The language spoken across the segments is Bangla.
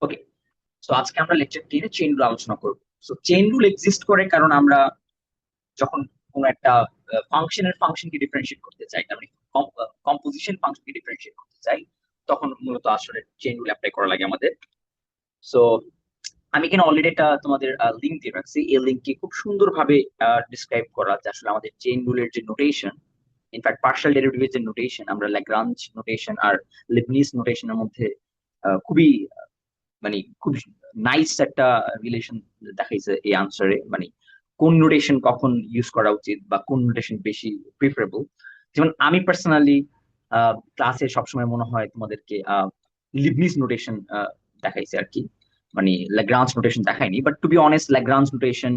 ওকে, সো আজকে আমরা লেকচার 10 চেইন রুল আলোচনা করব। সো চেইন রুল এক্সিস্ট করে কারণ আমরা যখন কোনো একটা ফাংশনের ফাংশনকে ডিফারেন্সিয়েট করতে চাই, তার মানে কম্পোজিশন ফাংশনকে ডিফারেন্সিয়েট করতে চাই, তখন মূলত আসলে চেইন রুল অ্যাপ্লাই করা লাগে আমাদের। সো আমি এখানে অলরেডি একটা তোমাদের লিঙ্ক দিয়ে রাখছি, এই লিঙ্ককে খুব সুন্দরভাবে ডিসক্রাইব করা যে আসলে আমাদের চেইন রুলের যে নোটেশন, ইনফ্যাক্ট পার্শাল ডেরিভেটিভের যে নোটেশন, আমরা ল্যাগ্রাঞ্জ নোটেশন আর লিবনিজ নোটেশনের মধ্যে খুবই মানে খুব নাইস একটা রিলেশন দেখাইছে এই আনসারে। মানে কোন নোটেশন কখন ইউজ করা উচিত বা কোন নোটেশন বেশি প্রিফারেবল। যেমন আমি পার্সোনালি ক্লাসে সবসময় মনে হয় তোমাদেরকে লিবনিজ নোটেশন দেখাইছে আর কি, মানে ল্যাগ্রাঞ্জ নোটেশন দেখায়নি। But to be honest, Lagrange notation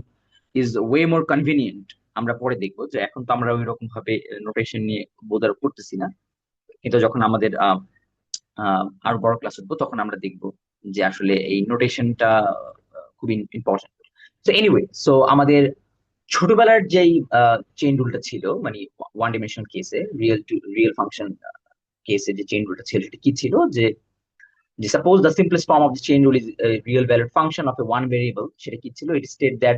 is way more convenient. আমরা পরে দেখবো যে এখন তো আমরা ওই রকম ভাবে নোটেশন নিয়ে বোধার করতেছি না, কিন্তু যখন আমাদের আরো বড় ক্লাস উঠবো তখন আমরা দেখবো যে আসলে এই নোটেশনটা খুবই ইম্পর্টেন্ট। তো এনিওয়ে, সো আমাদের ছোটবেলার যেই চেইন রুলটা ছিল, মানে ওয়ান ডিমেনশনাল কেসে রিয়েল টু রিয়েল ফাংশন কেসে যে চেইন রুলটা ছিল সেটা কি ছিল, যে suppose the simplest form of the chain rule is real valued function of a one variable. সেটা কি ছিল? It state that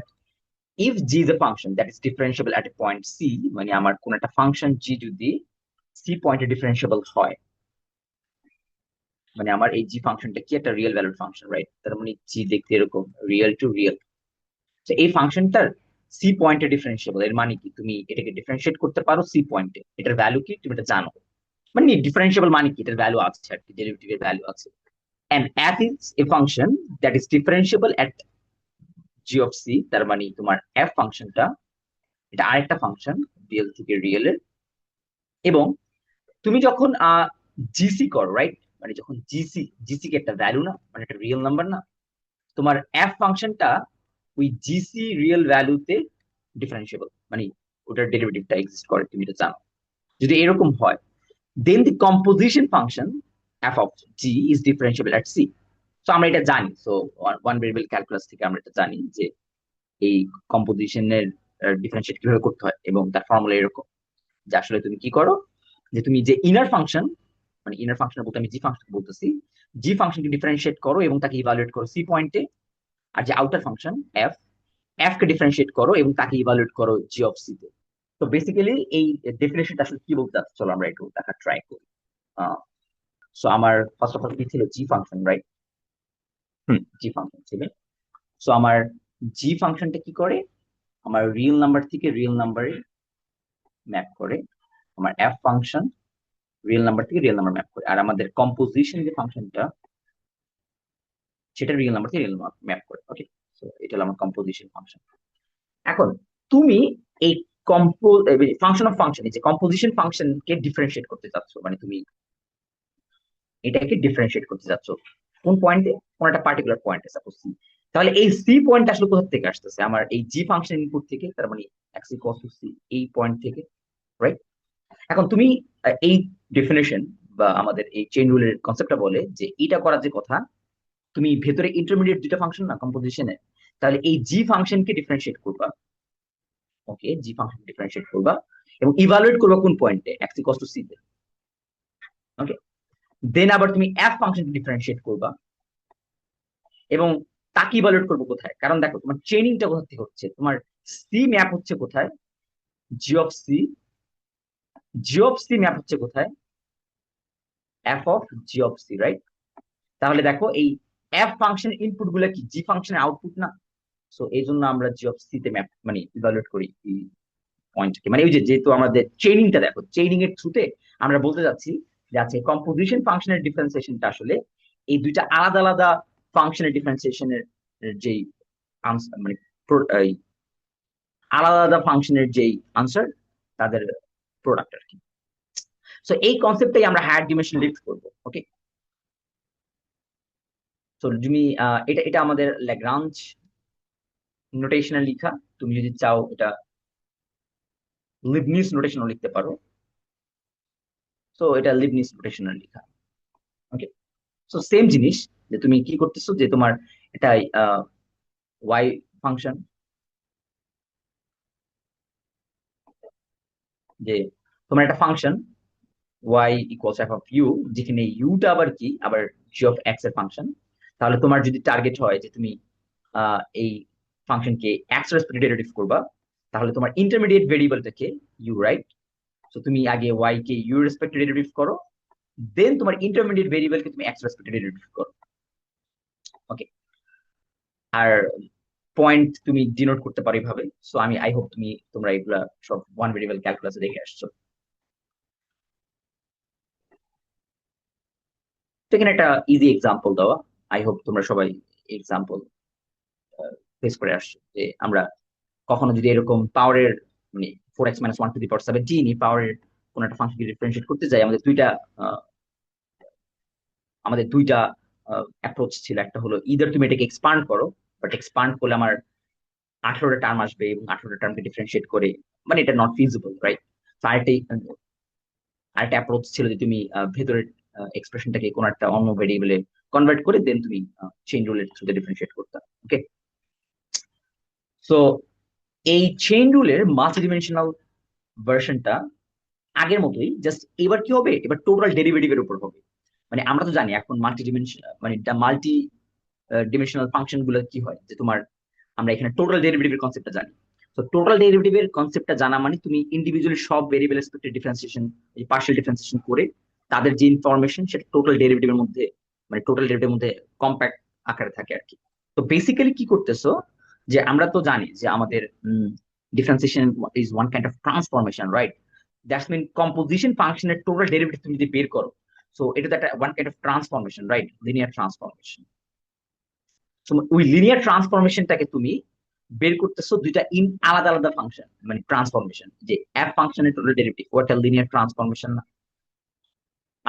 if g is a function that is differentiable at a point c, মানে আমার কোন একটা ফাংশন জি যদি সি পয়েন্টে ডিফারেন্সিয়েবল হয়, মানে আমার এই জি ফাংশনটা কি একটা রিয়েল ভ্যালুড ফাংশন, রাইট? তার মানে জি দেখতে এরকম রিয়েল টু রিয়েল। তো এই ফাংশনটার সি পয়েন্টে ডিফারেন্সিয়েবল, এর মানে কি তুমি এটাকে ডিফারেন্সিয়েট করতে পারো সি পয়েন্টে, এটার ভ্যালু কি তুমি এটা জানো। মানে ডিফারেন্সিয়েবল মানে কি, এটার ভ্যালু আছে আর কি, ডেরিভেটিভের ভ্যালু আছে। And f is a function that is differentiable at g of c, তার মানে তোমার এফ ফাংশনটা এটা আরেকটা ফাংশন রিয়েল থেকে রিয়েলের। এবং তুমি যখন জিসি করো, রাইট? মানে যখন জিসি, জিসি কে একটা ভ্যালু না, মানে একটা রিয়েল নাম্বার না, তোমার এফ ফাংশনটা ওই জিসি রিয়েল ভ্যালুতে ডিফারেন্সিয়েবল, মানে ওটার ডেরিভেটিভটা এক্সিস্ট করে, তুমি এটা জানো। যদি এরকম হয়, then the composition function F of G is differentiable at C. তো আমরা এটা জানি। সো ওয়ান ভেরিয়েবল ক্যালকুলাস থেকে আমরা এটা জানি যে এই কম্পোজিশনের ডিফারেন্সিয়েট কিভাবে করতে হয়, এবং তার ফর্মুলা এরকম যে আসলে তুমি কি করো, যে তুমি যে ইনার ফাংশন, মানে ইনার ফাংশন বলতে আমি জি ফাংশন বলতেছি, জি ফাংশনকে ডিফারেন্সিয়েট করো এবং তাকে ইভালুয়েট করো সি পয়েন্টে। আর যে আউটার ফাংশন এফ, এফ কে ডিফারেন্সিয়েট করো এবং তাকে ইভালুয়েট করো জি অফ সি তে। তো বেসিক্যালি এই ডেফিনেশনটা আসলে কি বলতে চাচ্ছে, চলো আমরা একটু দেখার ট্রাই করি। সো আমার ফার্স্ট অফ অল কি ছিল, জি ফাংশন, রাইট? জি ফাংশন ছিল। সো আমার জি ফাংশনটা কি করে, আমার রিয়েল নাম্বার থেকে রিয়েল নাম্বারে ম্যাপ করে। আমার এফ ফাংশন রিয়েল নাম্বার থেকে রিয়েল নাম্বার ম্যাপ করে, আর আমাদের কম্পোজিশন যে ফাংশনটা সেটা রিয়েল নাম্বার থেকে রিয়েল নাম্বার ম্যাপ করে। ওকে, সো এটা হলো আমার কম্পোজিশন ফাংশন। এখন তুমি এই কম্পো ফাংশন অফ ফাংশন, এই যে কম্পোজিশন ফাংশনকে ডিফারেন্সিয়েট করতে চাচ্ছ, মানে তুমি এটাকে ডিফারেন্সিয়েট করতে চাচ্ছ কোন পয়েন্টে, কোন একটা পার্টিকুলার পয়েন্টে, সাপোজ সি। তাহলে এই সি পয়েন্ট আসলে কোথা থেকে আসতেছে? আমার এই জি ফাংশন ইনপুট থেকে, তার মানে এক্স ইকুয়ালস টু সি, এই পয়েন্ট থেকে, রাইট? এখন তুমি এই ডেফিনেশন বা আমাদের এই চেইন রুলের কনসেপ্টটা বলে যে এটা করার যে কথা, তুমি ভেতরে ইন্টারমিডিয়েট দুটো ফাংশন না কম্পোজিশনে, তাহলে এই জি ফাংশনকে ডিফারেন্সিয়েট করবা। ওকে, জি ফাংশন ডিফারেন্সিয়েট করবা এবং ইভালুয়েট করবা কোন পয়েন্টে, এক্স ইকুয়ালস টু সি তে। ওকে, দেন আবার তুমি এফ ফাংশন ডিফারেন্সিয়েট করবা এবং তাকে ইভালুয়েট করবো কোথায়? কারণ দেখো তোমার ট্রেনিংটা কোথা থেকে হচ্ছে, তোমার সি ম্যাপ হচ্ছে কোথায়, G of C. G of C map হচ্ছে কোথায়, F of G of C, right? তাহলে দেখো এই এফ ফাংশন ইনপুট গুলা কি জি ফাংশনের আউটপুট না? সো এই জন্য আমরা জি অফ সি তে ম্যাপ মানে ইভালুয়েট করি পয়েন্টকে, মানে ওই যে যেহেতু আমাদের চেইনিংটা, দেখো চেইনিং এর থ্রুতে আমরা বলতে যাচ্ছি যে আছে কম্পোজিশন ফাংশনের ডিফারেন্সিয়েশনটা আসলে এই দুইটা আলাদা আলাদা ফাংশনের ডিফারেন্সিয়েশনের যেই আনসার, মানে এই আলাদা আলাদা ফাংশনের যেই আনসার, তাদের প্রোডাক্ট আর কি। সো এই কনসেপ্টটাই আমরা হায়ার ডিমেনশন লিফট করবো। ওকে, তো তুমি এটা এটা আমাদের ল্যাগ্রাঞ্জ নোটেশনে লিখা। তুমি যদি চাও এটা লিবনিজ নোটেশনও লিখতে পারো। সো এটা লিবনিজ নোটেশনে লিখা। ওকে, সো সেম জিনিস, যে তুমি কি করতেছো, যে তোমার এটা ওয়াই ফাংশন, যে তোমার একটা function y equals f of u, যেখানে ইউটা আবার কি, আবার জি অফ এক্স এর ফাংশন। তাহলে তোমার যদি টার্গেট হয় যে তুমি এই ফাংশনকে এক্স রেসপেক্টে ডেরিভেটিভ করবা, তাহলে তোমার ইন্টারমিডিয়েট ভেরিয়েবলটাকে ইউ, রাইট? তো তুমি আগে ওয়াই কে ইউ রেসপেক্টে ডেরিভেটিভ করো, দেন তোমার ইন্টারমিডিয়েট ভেরিয়েবলকে তুমি এক্স রেসপেক্টে ডেরিভেটিভ করো। ওকে, আর পয়েন্ট তুমি ডিনোট করতে পারো এইভাবে। সো আই হোপ তোমরা এগুলা সব ওয়ান ভেরিয়েবল ক্যালকুলাসে দেখে আসছো। তো এখানে একটা ইজি এক্সাম্পল দেওয়া, আই হোপ তোমরা সবাই এক্সাম্পল ফেস করে আসছো, যে আমরা কখনো যদি এরকম পাওয়ারের মানে 4x - 1^7 পাওয়ারের কোন একটা ফাংশনকে ডিফারেন্সিয়েট করতে যাই, আহ, আমাদের দুইটা অ্যাপ্রোচ ছিল। একটা হলো ইদার তুমি এটাকে এক্সপান্ড করো, বাট এক্সপান্ড করলে আমার 18টা টার্ম আসবে এবং 18টা টার্মকে ডিফারেন্সিয়েট করে, মানে এটা নট ফিজিবল, রাইট? তো আরেকটা অ্যাপ্রোচ ছিল যে তুমি ভেতরের এক্সপ্রেশনটাকে কোন একটা অন্য ভেরিয়েবলে কনভার্ট করে দেন তুমি চেইন রুলের থ্রুতে ডিফারেন্সিয়েট করতে। ওকে, সো এই চেইন রুলের মাল্টি ডিমেনশনাল ভার্সনটা আগের মতোই, জাস্ট এবার কি হবে, এবার টোটাল ডেরিভেটিভের উপর হবে। মানে আমরা তো জানি এখন মাল্টি ডিমেনশন মানে মাল্টি ডিমেনশনাল ফাংশন গুলো কি হয়, যে তোমার আমরা এখানে টোটাল ডেরিভেটিভের কনসেপ্টটা জানি। তো টোটাল ডেরিভেটিভের কনসেপ্টটা জানা মানে তুমি ইন্ডিভিজুয়ালি সব ভেরিয়েবল রেসপেক্টে ডিফারেন্সিয়েশন, পার্শিয়াল ডিফারেন্সিয়েশন করে তাদের যে ইনফরমেশন সেটা টোটাল ডেরিভেটিভের মধ্যে, মানে টোটাল ডেরিভেটিভের মধ্যে কম্প্যাক্ট আকারে থাকে আর কি। তো বেসিক্যালি কি করতেছো, যে আমরা তো জানি যে আমাদের differentiation is one kind of transformation, right? That's mean composition ফাংশনের টোটাল ডেরিভেটিভ তুমি যদি বের করো, সো এটা তো একটা one kind of transformation, right? Linear transformation. ওই লিনিয়ার ট্রান্সফরমেশনটাকে তুমি বের করতেছো দুইটা আলাদা আলাদা ফাংশন, মানে ট্রান্সফরমেশন, যে এফ ফাংশনের টোটাল ডেরিভেটিভ ওটা লিনিয়ার ট্রান্সফরমেশন না,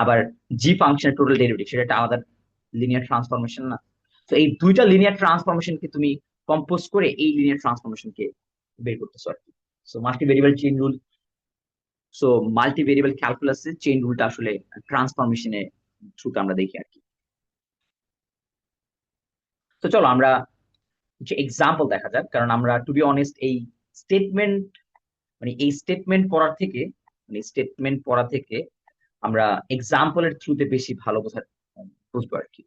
আবার জি ফাংশনের টোটাল ডেরিভেটিভ সেটা একটা আলাদা লিনিয়ার ট্রান্সফরমেশন না। তো এই দুইটা লিনিয়ার ট্রান্সফরমেশনকে তুমি কম্পোজ করে এই লিনিয়ার ট্রান্সফরমেশনকে বের করতেছো আর কি। So multi variable chain rule, so multi variable ক্যালকুলাসে চেইন রুলটা আসলে ট্রান্সফরমেশনের থ্রুতে আমরা দেখি আর কি। তো চলো আমরা কিছু এক্সাম্পল দেখা যাক, কারণ আমরা টু বি অনেস্ট স্টেটমেন্ট এই স্টেটমেন্ট পড়ার থেকে স্টেটমেন্ট পড়া থেকে আমরা এক্সাম্পলের থ্রুতে বেশি ভালো বুঝবো আর কি।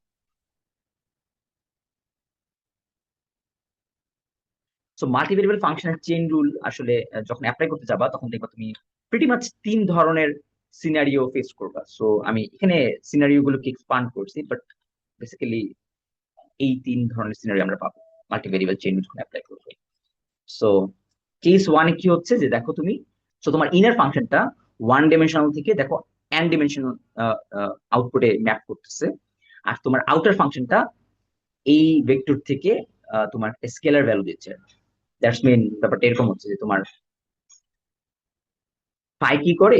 সো মাল্টি ভেরিয়েবল ফাংশনের চেইন রুল আসলে যখন অ্যাপ্লাই করতে যাবা তখন দেখবা তুমি প্রিটি মাচ তিন ধরনের সিনারিও ফেস করবা। সো আমি এখানে সিনারিও গুলোকে এক্সপান্ড করছি, বাট বেসিক্যালি এই তিন ধরনের সিনারিও আমরা পাবো মাল্টি ভেরিয়েবল চেইন যখন অ্যাপ্লাই করবো। সো কেস ওয়ানে কি হচ্ছে, যে দেখো তুমি, তোমার ইনার ফাংশনটা ওয়ান ডিমেনশনাল থেকে দেখো এন ডিমেনশনাল আউটপুটে ম্যাপ করতেছে, আর তোমার আউটার ফাংশনটা এই ভেক্টর থেকে তোমার স্কেলার ভ্যালু দিচ্ছে। দ্যাটস মিন ব্যাপারটা এরকম হচ্ছে যে তোমার ফাই কি করে,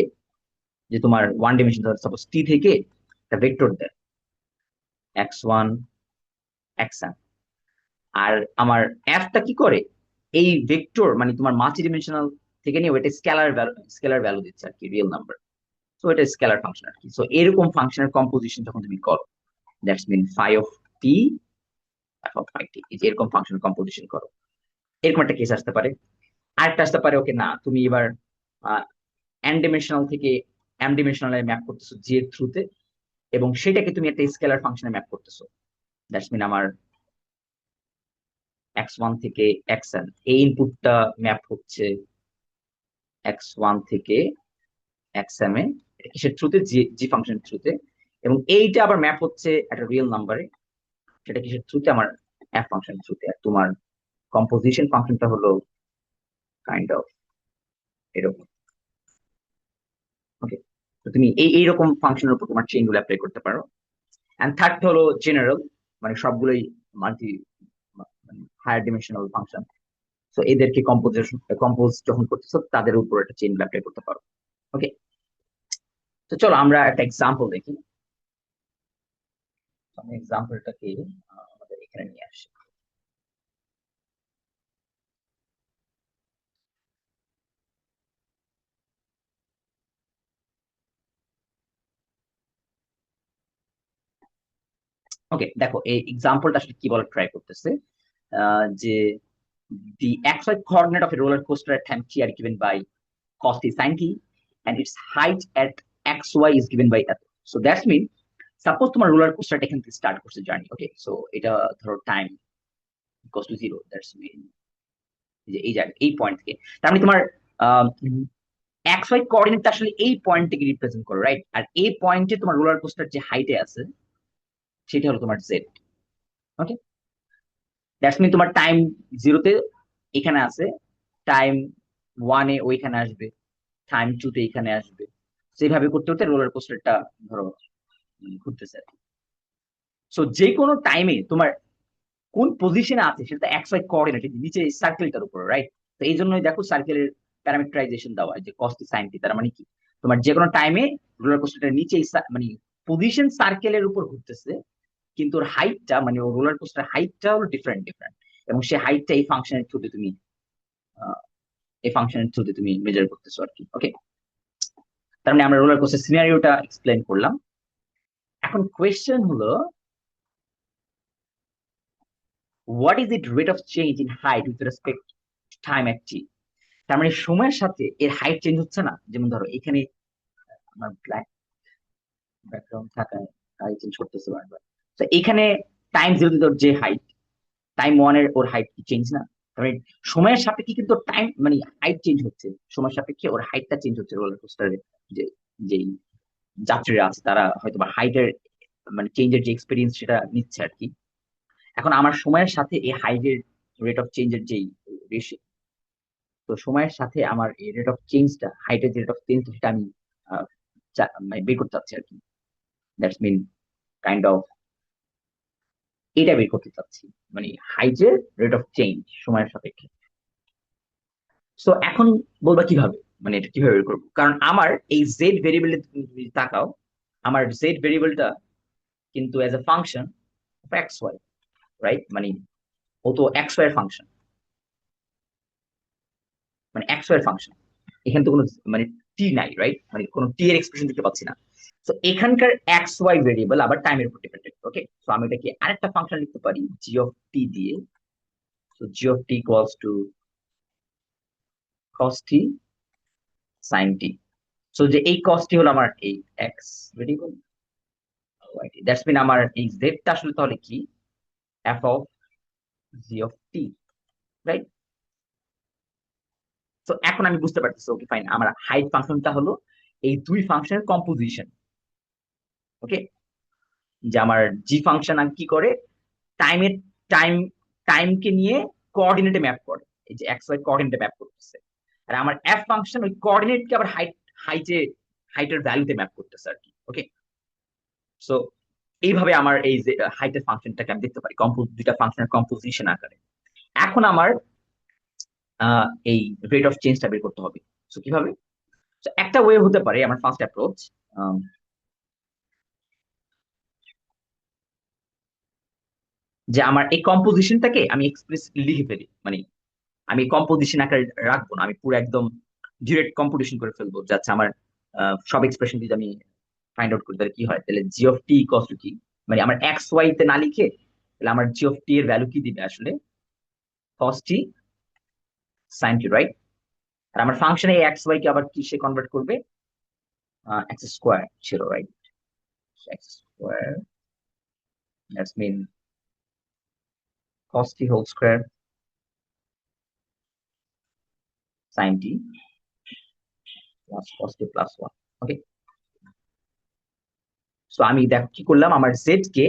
যে তোমার ওয়ান ডিমেনশন সাপোজ টি থেকে একটা ভেক্টর দেয় x1 xn, আর আমার এফটা কি করে, এই ভেক্টর মানে তোমার মাল্টি ডিমেনশনাল থেকে নিয়ে ওইটা স্কেলার ভ্যালু দিচ্ছে আর কি, রিয়েল নাম্বার। সো এটা স্কেলার ফাংশন আর কি। সো এরকম ফাংশনের কম্পোজিশন যখন তুমি করো, that's mean phi of T F of phi T, এরকম ফাংশনের কম্পোজিশন করো, এরকম একটা কেস আসতে পারে। আরেকটা আসতে পারে, ওকে না তুমি এবার এন ডিমেনশনাল থেকে এম ডিমেনশনাল ম্যাপ করতেছো জি এর থ্রুতে, এবং সেটাকে তুমি একটা স্কেলার ফাংশনে ম্যাপ করতেছো। দ্যাটস মিন আমার x1 থেকে xn, এই ইনপুটটা ম্যাপ হচ্ছে x1 থেকে xm এ, এটা কিসের থ্রুতে, জি ফাংশনের থ্রুতে, এবং এইটা আবার ম্যাপ হচ্ছে একটা রিয়েল নাম্বারে, সেটা কিসের থ্রুতে, আমার এফ ফাংশনের থ্রুতে। আর তোমার কম্পোজিশন ফাংশনটা হলো কাইন্ড অফ এরকম। ওকে, তো তুমি এইরকম ফাংশনের উপর তোমার চেইন রুল অ্যাপ্লাই করতে পারো। এন্ড থার্ড হলো জেনারেল, মানে সবগুলোই মাল্টি হায়ার ডিমেনশনাল ফাংশন। তো এদেরকে কম্পোজ যখন করতেছো তাদের উপর একটা চেইন রুল অ্যাপ্লাই করতে পারো। ওকে, তো চলো আমরা একটা এক্সাম্পল দেখি। আমি এক্সাম্পলটাকে আমাদের এখানে নিয়ে আসি। ওকে, দেখো এই এক্সাম্পলটা আসলে কি বলে ট্রাই করতেছে, যে the xy coordinate of a roller coaster at time t are given by cos t sin t, and its height at xy is given by f. So that's mean suppose তোমার রোলার কোস্টারটা এখান থেকে স্টার্ট করছে জার্নি, ওকে, সো এটা ধরো time equals to 0, that's mean যে এই জায়গা এই পয়েন্ট থেকে, তার মানে তোমার এক্স ওয়াই কোঅর্ডিনেটটা আসলে এই পয়েন্ট থেকে রিপ্রেজেন্ট করে, রাইট? আর এই পয়েন্টে তোমার রোলার কোস্টার যে হাইটে আছে সেটা হলো তোমার জেড, ওকে। দ্যাটস মিন তোমার টাইম 0-তে এখানে আছে, টাইম 1-এ ওইখানে আসবে, টাইম 2-তে এখানে আসবে, সেইভাবে করতে করতে রোলার কোস্টারটা ধরো ঘুরতেছে। সো যে কোনো টাইমে তোমার কোন পজিশনে আছে সেটা এক্স ওয়াই কোঅর্ডিনেট নিচে সার্কেলটার উপর, রাইট? তো এই জন্যই দেখো সার্কেলের প্যারামিটারাইজেশন দেওয়া হয় যে কস্টি সাইন টি, তার মানে কি তোমার যে কোনো টাইমে রোলার কোস্টারটা নিচে মানে পজিশন সার্কেলের উপর ঘুরতেছে, কিন্তু ওর হাইটটা মানে ওর রোলার কোস্টার হাইটটা হলো ডিফারেন্ট ডিফারেন্ট, এবং সেই হাইটটা এই ফাংশনের থ্রুতে তুমি মেজার করতেছো আর কি, ওকে। তার মানে আমরা রোলার কোস্টার সিনারিওটা এক্সপ্লেন করলাম। এখন কোয়েশ্চেন হলো, what is it rate of change in height with respect time at T? তার মানে সময়ের সাথে এর হাইট চেঞ্জ হচ্ছে না? যেমন ধরো এখানে আমার ব্ল্যাক ব্যাকগ্রাউন্ড থাকায় হাইট চেঞ্জ করতেছে বারবার। তো এখানে টাইম 0-তে তোর যে হাইট, টাইম 1-এর ওর হাইট কি চেঞ্জ না? তার মানে সময়ের সাপেক্ষে কিন্তু টাইম মানে হাইট চেঞ্জ হচ্ছে, সময়ের সাপেক্ষে ওর হাইটটা চেঞ্জ হচ্ছে রোলার কোস্টারের। যে যেই যাত্রীরা আছে তারা হয়তো বা হাইটের মানে চেঞ্জের যে এক্সপিরিয়েন্স সেটা নিচ্ছে আর কি। এখন আমার সময়ের সাথে এই হাইটের রেট অফ চেঞ্জের যেই রেশিও, তো সময়ের সাথে আমার এই রেট অফ চেঞ্জটা, হাইটের যে রেট অফ চেঞ্জ সেটা আমি আহ, মানে বের করতে চাচ্ছি আর কি। দ্যাটস মিন কাইন্ড অফ এটা বের করতে চাচ্ছি, মানে হাইটের রেট অফ চেঞ্জ সময়ের সাপেক্ষে। তো এখন বলবা কিভাবে, মানে এটা কিভাবে বের করবো? কারণ আমার এই জেড ভেরিয়েবল যদি তাকাও, আমার জেড ভেরিয়েবলটা কিন্তু as a function of x y, right? মানে ও তো এক্স ওয়াই এর ফাংশন, মানে এক্স ওয়াই এর ফাংশন, এখানে তো কোনো মানে টি নাই, রাইট? মানে কোনো টি এর এক্সপ্রেশন দেখতে পাচ্ছি না। তো এখানকার এক্স ওয়াই ভেরিয়েবল আবার টাইমের উপর ডিপেন্ডেন্ট, ওকে। তো আমি এটাকে আরেকটা ফাংশন লিখতে পারি জি অফ টি দিয়ে। তো G of T equals to cos T sine T. So যে এই কস টি হলো আমার এই X variable, Y T, that's mean আমার এই জেডটা আসলে তাহলে কি, F of G of T, right? তো এখন আমি বুঝতে পারতেছি, ওকে ফাইন, আমার হাইট ফাংশনটা হলো এই দুই ফাংশনের কম্পোজিশন, ওকে। যে আমার জি ফাংশন আর কি করে, টাইমের টাইম টাইমকে নিয়ে কোঅর্ডিনেটে ম্যাপ করে, এই যে এক্স ওয়াই কোঅর্ডিনেটে ম্যাপ করতেছে। আর আমার এফ ফাংশন ওই কোঅর্ডিনেটকে আবার হাইটে হাইটের ভ্যালুতে ম্যাপ করতেছে আর কি, ওকে। সো এইভাবে আমার এই যে হাইটের ফাংশনটাকে আমি দেখতে পারি দুইটা ফাংশনের কম্পোজিশন আকারে। এখন আমার এই রেট অফ চেঞ্জটা বের করতে হবে। সো কিভাবে? So, একটা ওয়ে হতে পারে, আমার ফার্স্ট অ্যাপ্রোচ, যে আমার এই কম্পোজিশনটাকে আমি এক্সপ্রেসলি লিখে ফেলি, মানে আমি কম্পোজিশন আকারে রাখবো না, আমি পুরো একদম ডিরেক্ট কম্পোজিশন করে ফেলবো, যাচ্ছে আমার সব এক্সপ্রেশন যদি আমি ফাইন্ড আউট করি তাহলে কি হয়, তাহলে জি অফ টি ইকুয়ালস টু কি, মানে আমার এক্স ওয়াই তে না লিখে তাহলে আমার জি অফ টি এর ভ্যালু কি দিবে আসলে, কস টি সাইন টি, রাইট? আর আমার ফাংশনে এই এক্স ওয়াই কে আবার কিসে কনভার্ট করবে, এক্স স্কোয়ার ছিল, right? X square, that's mean cos t whole square sin t plus cos t plus 1, okay. So আমি দেখো কি করলাম, আমার জেড কে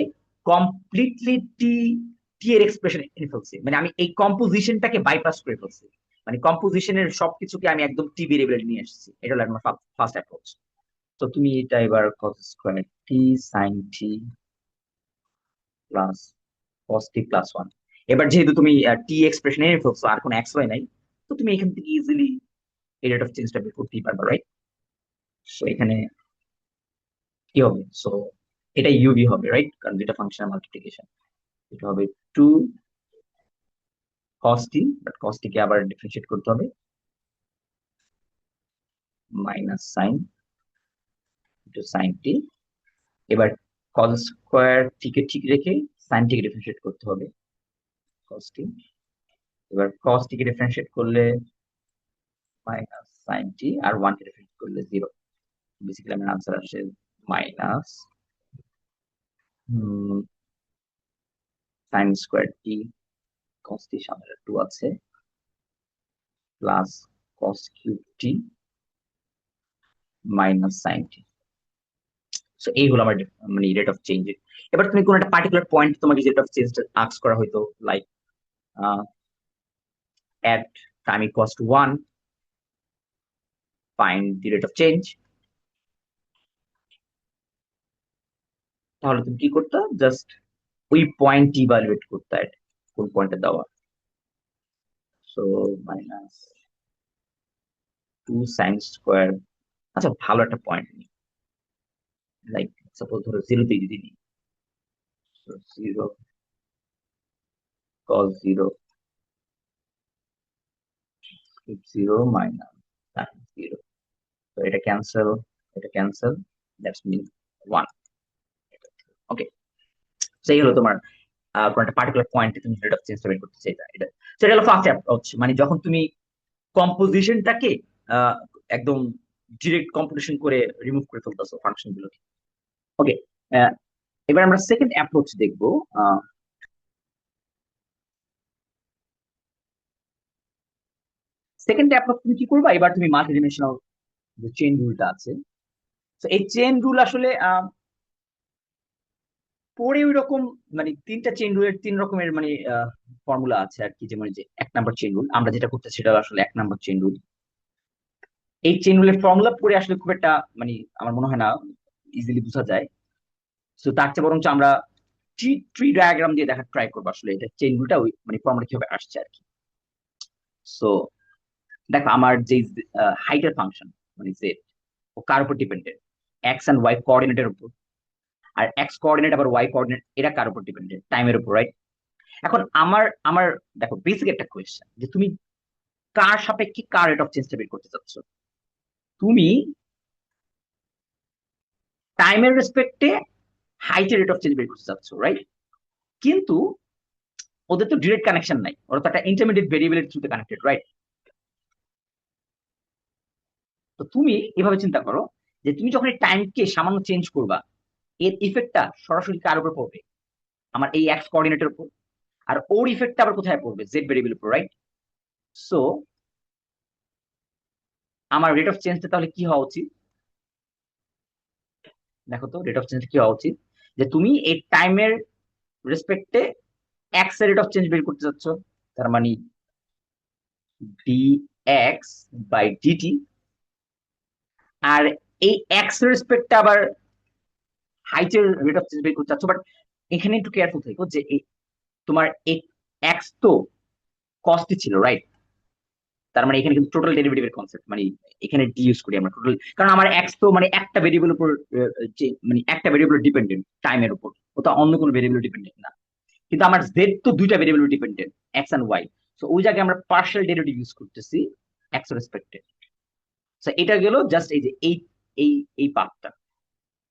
কমপ্লিটলি টি টি এর এক্সপ্রেশন এনে ফেলছি, মানে আমি এই কম্পোজিশনটাকে বাইপাস করে ফেলছি, মানে কম্পোজিশনের সবকিছুকে আমি একদম টি ভেরিয়েবল নিয়ে এসেছি। এটা হলো আমার ফার্স্ট অ্যাপ্রোচ। তো তুমি এটা এবার cos স্কোয়ার টি সাইন টি প্লাস cos t প্লাস 1, এবার যেহেতু তুমি টি এক্সপ্রেশন এনে ফেলছো আর কোনো এক্স ওয়াই নাই, তো তুমি এখান থেকে ইজিলি এই রেট অফ চেঞ্জটা বের করতেই পারবে, রাইট? সো এখানে কি হবে, সো এটা ইউভি হবে, রাইট? কারণ দুইটা ফাংশন মাল্টিপ্লিকেশন, এটা হবে 2 cos t, but cos t কে আবার ডিফারেন্সিয়েট করতে হবে, মাইনাস সাইন ইন্টু সাইন টি। এবার cos স্কোয়ার টি কে ঠিক রেখে সাইন টি কে ডিফারেন্সিয়েট করতে হবে, cos t। এবার cos t কে ডিফারেন্সিয়েট করলে মাইনাস সাইন টি, আর 1 কে ডিফারেন্সিয়েট করলে 0। বেসিক্যালি আমার আনসার আসে মাইনাস সাইন স্কোয়ার টি কস টি সামনে 2 আছে প্লাস কস কিউব টি মাইনাস সাইন টি। সো এই হলো আমার মানে রেট অফ চেঞ্জ। এবার তুমি কোন একটা পার্টিকুলার পয়েন্ট তোমাকে রেট অফ চেঞ্জ আস্ক করা হয়তো, like at time equals to 1 find the rate of change, তাহলে তুমি কি করতে, জাস্ট ওই পয়েন্ট ইভালুয়েট করতে কোন পয়েন্টে দেওয়া। সো মাইনাস 2 সাইন স্কোয়ার, আচ্ছা ভালো একটা পয়েন্ট নিই, লাইক সাপোজ ধরো 0 তে যদি নিই, 0 cos 0 0 মাইনাস সাইন 0। তো এটা ক্যান্সেল, এটা ক্যান্সেল, দ্যাটস মিন 1। ওকে, সেই হলো তোমার কোন একটা পার্টিকুলার পয়েন্টে তুমি রেট অফ চেঞ্জটা বের করতে চাইতা। এটা সেটা হলো ফার্স্ট অ্যাপ্রোচ, মানে যখন তুমি কম্পোজিশনটাকে একদম ডিরেক্ট কম্পোজিশন করে রিমুভ করে ফেলতেছো ফাংশন গুলোকে। ওকে, এবার আমরা সেকেন্ড অ্যাপ্রোচ দেখবো। সেকেন্ড অ্যাপ্রোচ তুমি কি করবা, এবার তুমি মাল্টি ডিমেনশনাল যে চেইন রুলটা আছে, তো এই চেইন রুল আসলে পরে ওই রকম মানে তিনটা চেইন রুলের 3 রকমের মানে ফর্মুলা আছে আর কি। যেমন যে 1 নাম্বার চেইন রুল, আমরা যেটা করতে সেটা আসলে 1 নাম্বার চেইন রুল। এই চেইন রুলের ফর্মুলা পরে আসলে খুব একটা মানে আমার মনে হয় না ইজিলি বোঝা যায়। তো তার চেয়ে বরঞ্চ আমরা ট্রি ট্রি ডায়াগ্রাম দিয়ে দেখার ট্রাই করবো আসলে এটা চেইন রুলটা ওই মানে ফর্মুলা কিভাবে আসছে আর কি। সো দেখো আমার যে হাইটের ফাংশন মানে জেড, ও কার উপর ডিপেন্ডেন্ট, এক্স এন্ড ওয়াই কোঅর্ডিনেটের উপর। আর এক্স কোঅর্ডিনেট আবার ওয়াই কোঅর্ডিনেট, এটা কার উপর ডিপেন্ডেন্ট, টাইমের উপর, রাইট? এখন আমার আমার দেখো বেসিক একটা কোয়েশ্চেন, যে তুমি কার সাপেক্ষে কার রেট অফ চেঞ্জটা বের করতে চাচ্ছ। তুমি টাইমের রেসপেক্টে হাইটের রেট অফ চেঞ্জ বের করতে চাচ্ছ, রাইট? কিন্তু ওদের তো ডিরেক্ট কানেকশন নাই, ওরা তো একটা ইন্টারমিডিয়েট ভেরিয়েবলের থ্রুতে কানেক্টেড, রাইট? তো তুমি এভাবে চিন্তা করো যে তুমি যখন এই টাইমকে সামান্য চেঞ্জ করবা, এর ইফেক্টটা সরাসরি কার উপর পড়বে, আমার এই এক্স কোঅর্ডিনেটের উপর। আর ওর ইফেক্টটা আবার কোথায় পড়বে, জেড ভেরিয়েবলের উপর, রাইট? সো আমার রেট অফ চেঞ্জটা তাহলে কি হওয়া উচিত, দেখো তো রেট অফ চেঞ্জ কি হওয়া উচিত, যে তুমি এই টাইমের রেসপেক্টে এক্স এর রেট অফ চেঞ্জ বের করতে চাচ্ছ, তার মানে ডি এক্স বাই ডিটি। আর এই এক্স রেসপেক্টে আবার হাইটের রেট অফ চেঞ্জ বের করতে চাচ্ছ। বাট এখানে একটু কেয়ারফুল থাকো যে তোমার এক্স তো কস্টই ছিল, রাইট? তার মানে এখানে কিন্তু টোটাল ডেরিভেটিভের কনসেপ্ট, মানে এখানে ডি ইউজ করি আমরা টোটাল, কারণ আমার এক্স তো মানে একটা ভেরিয়েবল উপর মানে একটা ভেরিয়েবল ডিপেন্ডেন্ট টাইমের উপর, ও তো অন্য কোনো ভেরিয়েবল ডিপেন্ডেন্ট না। কিন্তু আমার জেড তো দুইটা variable dependent, x and y. তো ওই জায়গায় আমরা পার্শিয়াল ডেরিভেটিভ ইউজ করতেছি এক্স রেসপেক্টে। তো এটা গেল জাস্ট এই যে এই এই পাথটা,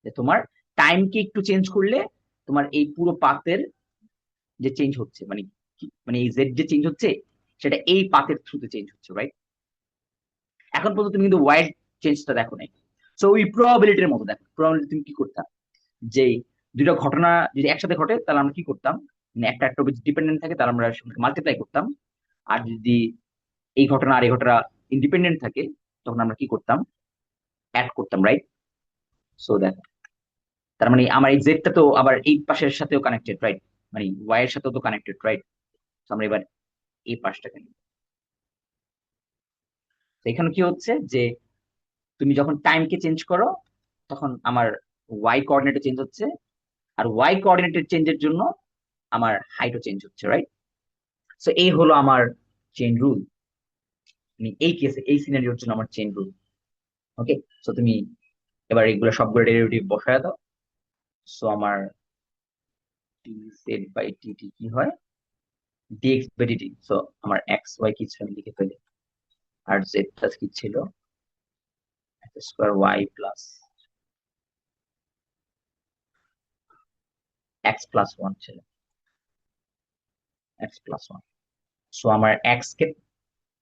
যে তোমার টাইমকে একটু চেঞ্জ করলে তোমার এই পুরো পাথের যে চেঞ্জ হচ্ছে মানে মানে এই জেড যে চেঞ্জ হচ্ছে সেটা এই পাথের থ্রুতে চেঞ্জ হচ্ছে, রাইট? এখন পর্যন্ত তুমি কিন্তু ওয়াইড চেঞ্জটা দেখো নাই। সো ওই প্রবাবিলিটির মতো দেখো, প্রবাবিলিটি তুমি কি করতাম, যে দুইটা ঘটনা যদি একসাথে ঘটে তাহলে আমরা কি করতাম, মানে একটা একটা ডিপেন্ডেন্ট থাকে তাহলে আমরা মাল্টিপ্লাই করতাম। আর যদি এই ঘটনা আর এই ঘটনা ইন্ডিপেন্ডেন্ট থাকে তখন আমরা কি করতাম, অ্যাড করতাম, রাইট? সো দেখো, তার মানে আমার এই জেডটা তো আবার এই পাশের সাথেও কানেক্টেড, রাইট? মানে ওয়াই এর সাথেও তো কানেক্টেড, রাইট? আমরা এবার এই পাশটাকে নিই। তো এখানে কি হচ্ছে যে তুমি যখন টাইমকে চেঞ্জ করো তখন আমার ওয়াই কোঅর্ডিনেটে চেঞ্জ হচ্ছে, আর ওয়াই কোঅর্ডিনেটের চেঞ্জের জন্য আমার হাইটও চেঞ্জ হচ্ছে, রাইট? সো এই হলো আমার চেইন রুল, মানে এই কেসে এই সিনারিওর জন্য আমার চেইন রুল। ওকে, সো তুমি এবার এগুলো সবগুলো ডেরিভেটিভ বসায় দাও। সো আমার টি জেড বাই টি কি হয়, ডিএক্স বাই ডিটি। সো আমার এক্স ওয়াই কি ছিল আমি লিখে ফেলি, আর জেড প্লাস কি ছিল, X square Y plus X plus one ছিল, এক্স প্লাস ওয়ান। সো আমার এক্স কে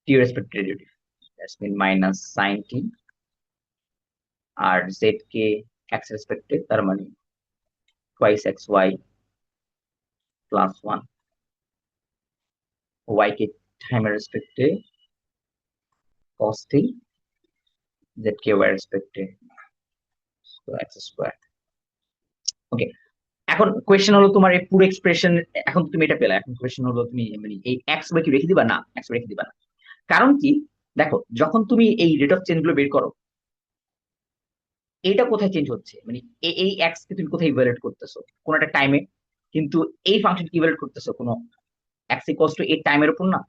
T respect derivative, that's mean minus sine T, আর জেড কে এক্স রেসপেক্টে তার মানে twice X Y plus one, Y কে টাইমের রেসপেক্টে cos t, z কে ওয়াই রেসপেক্টে এক্স স্কোয়ার। ওকে, এখন কোয়েশ্চেন হলো তোমার এই পুরো এক্সপ্রেশন, এখন তুমি এটা পেলে, এখন কোয়েশ্চেন হলো তুমি মানে এই এক্স ওয়াই কি রেখে দিবা? না, এক্স রেখে দিবা না। কারণ কি, দেখো যখন তুমি এই রেট অফ চেঞ্জ গুলো বের করো, এটা কোথায় চেঞ্জ হচ্ছে, মানে এই এক্স কে তুমি কোথায় ইভালুয়েট করতেছো? কোন একটা টাইমে। কিন্তু এই ফাংশন কি ইভালুয়েট করতেছো কোনো এক্স ইকুয়ালস টু এই টাইমের উপর না,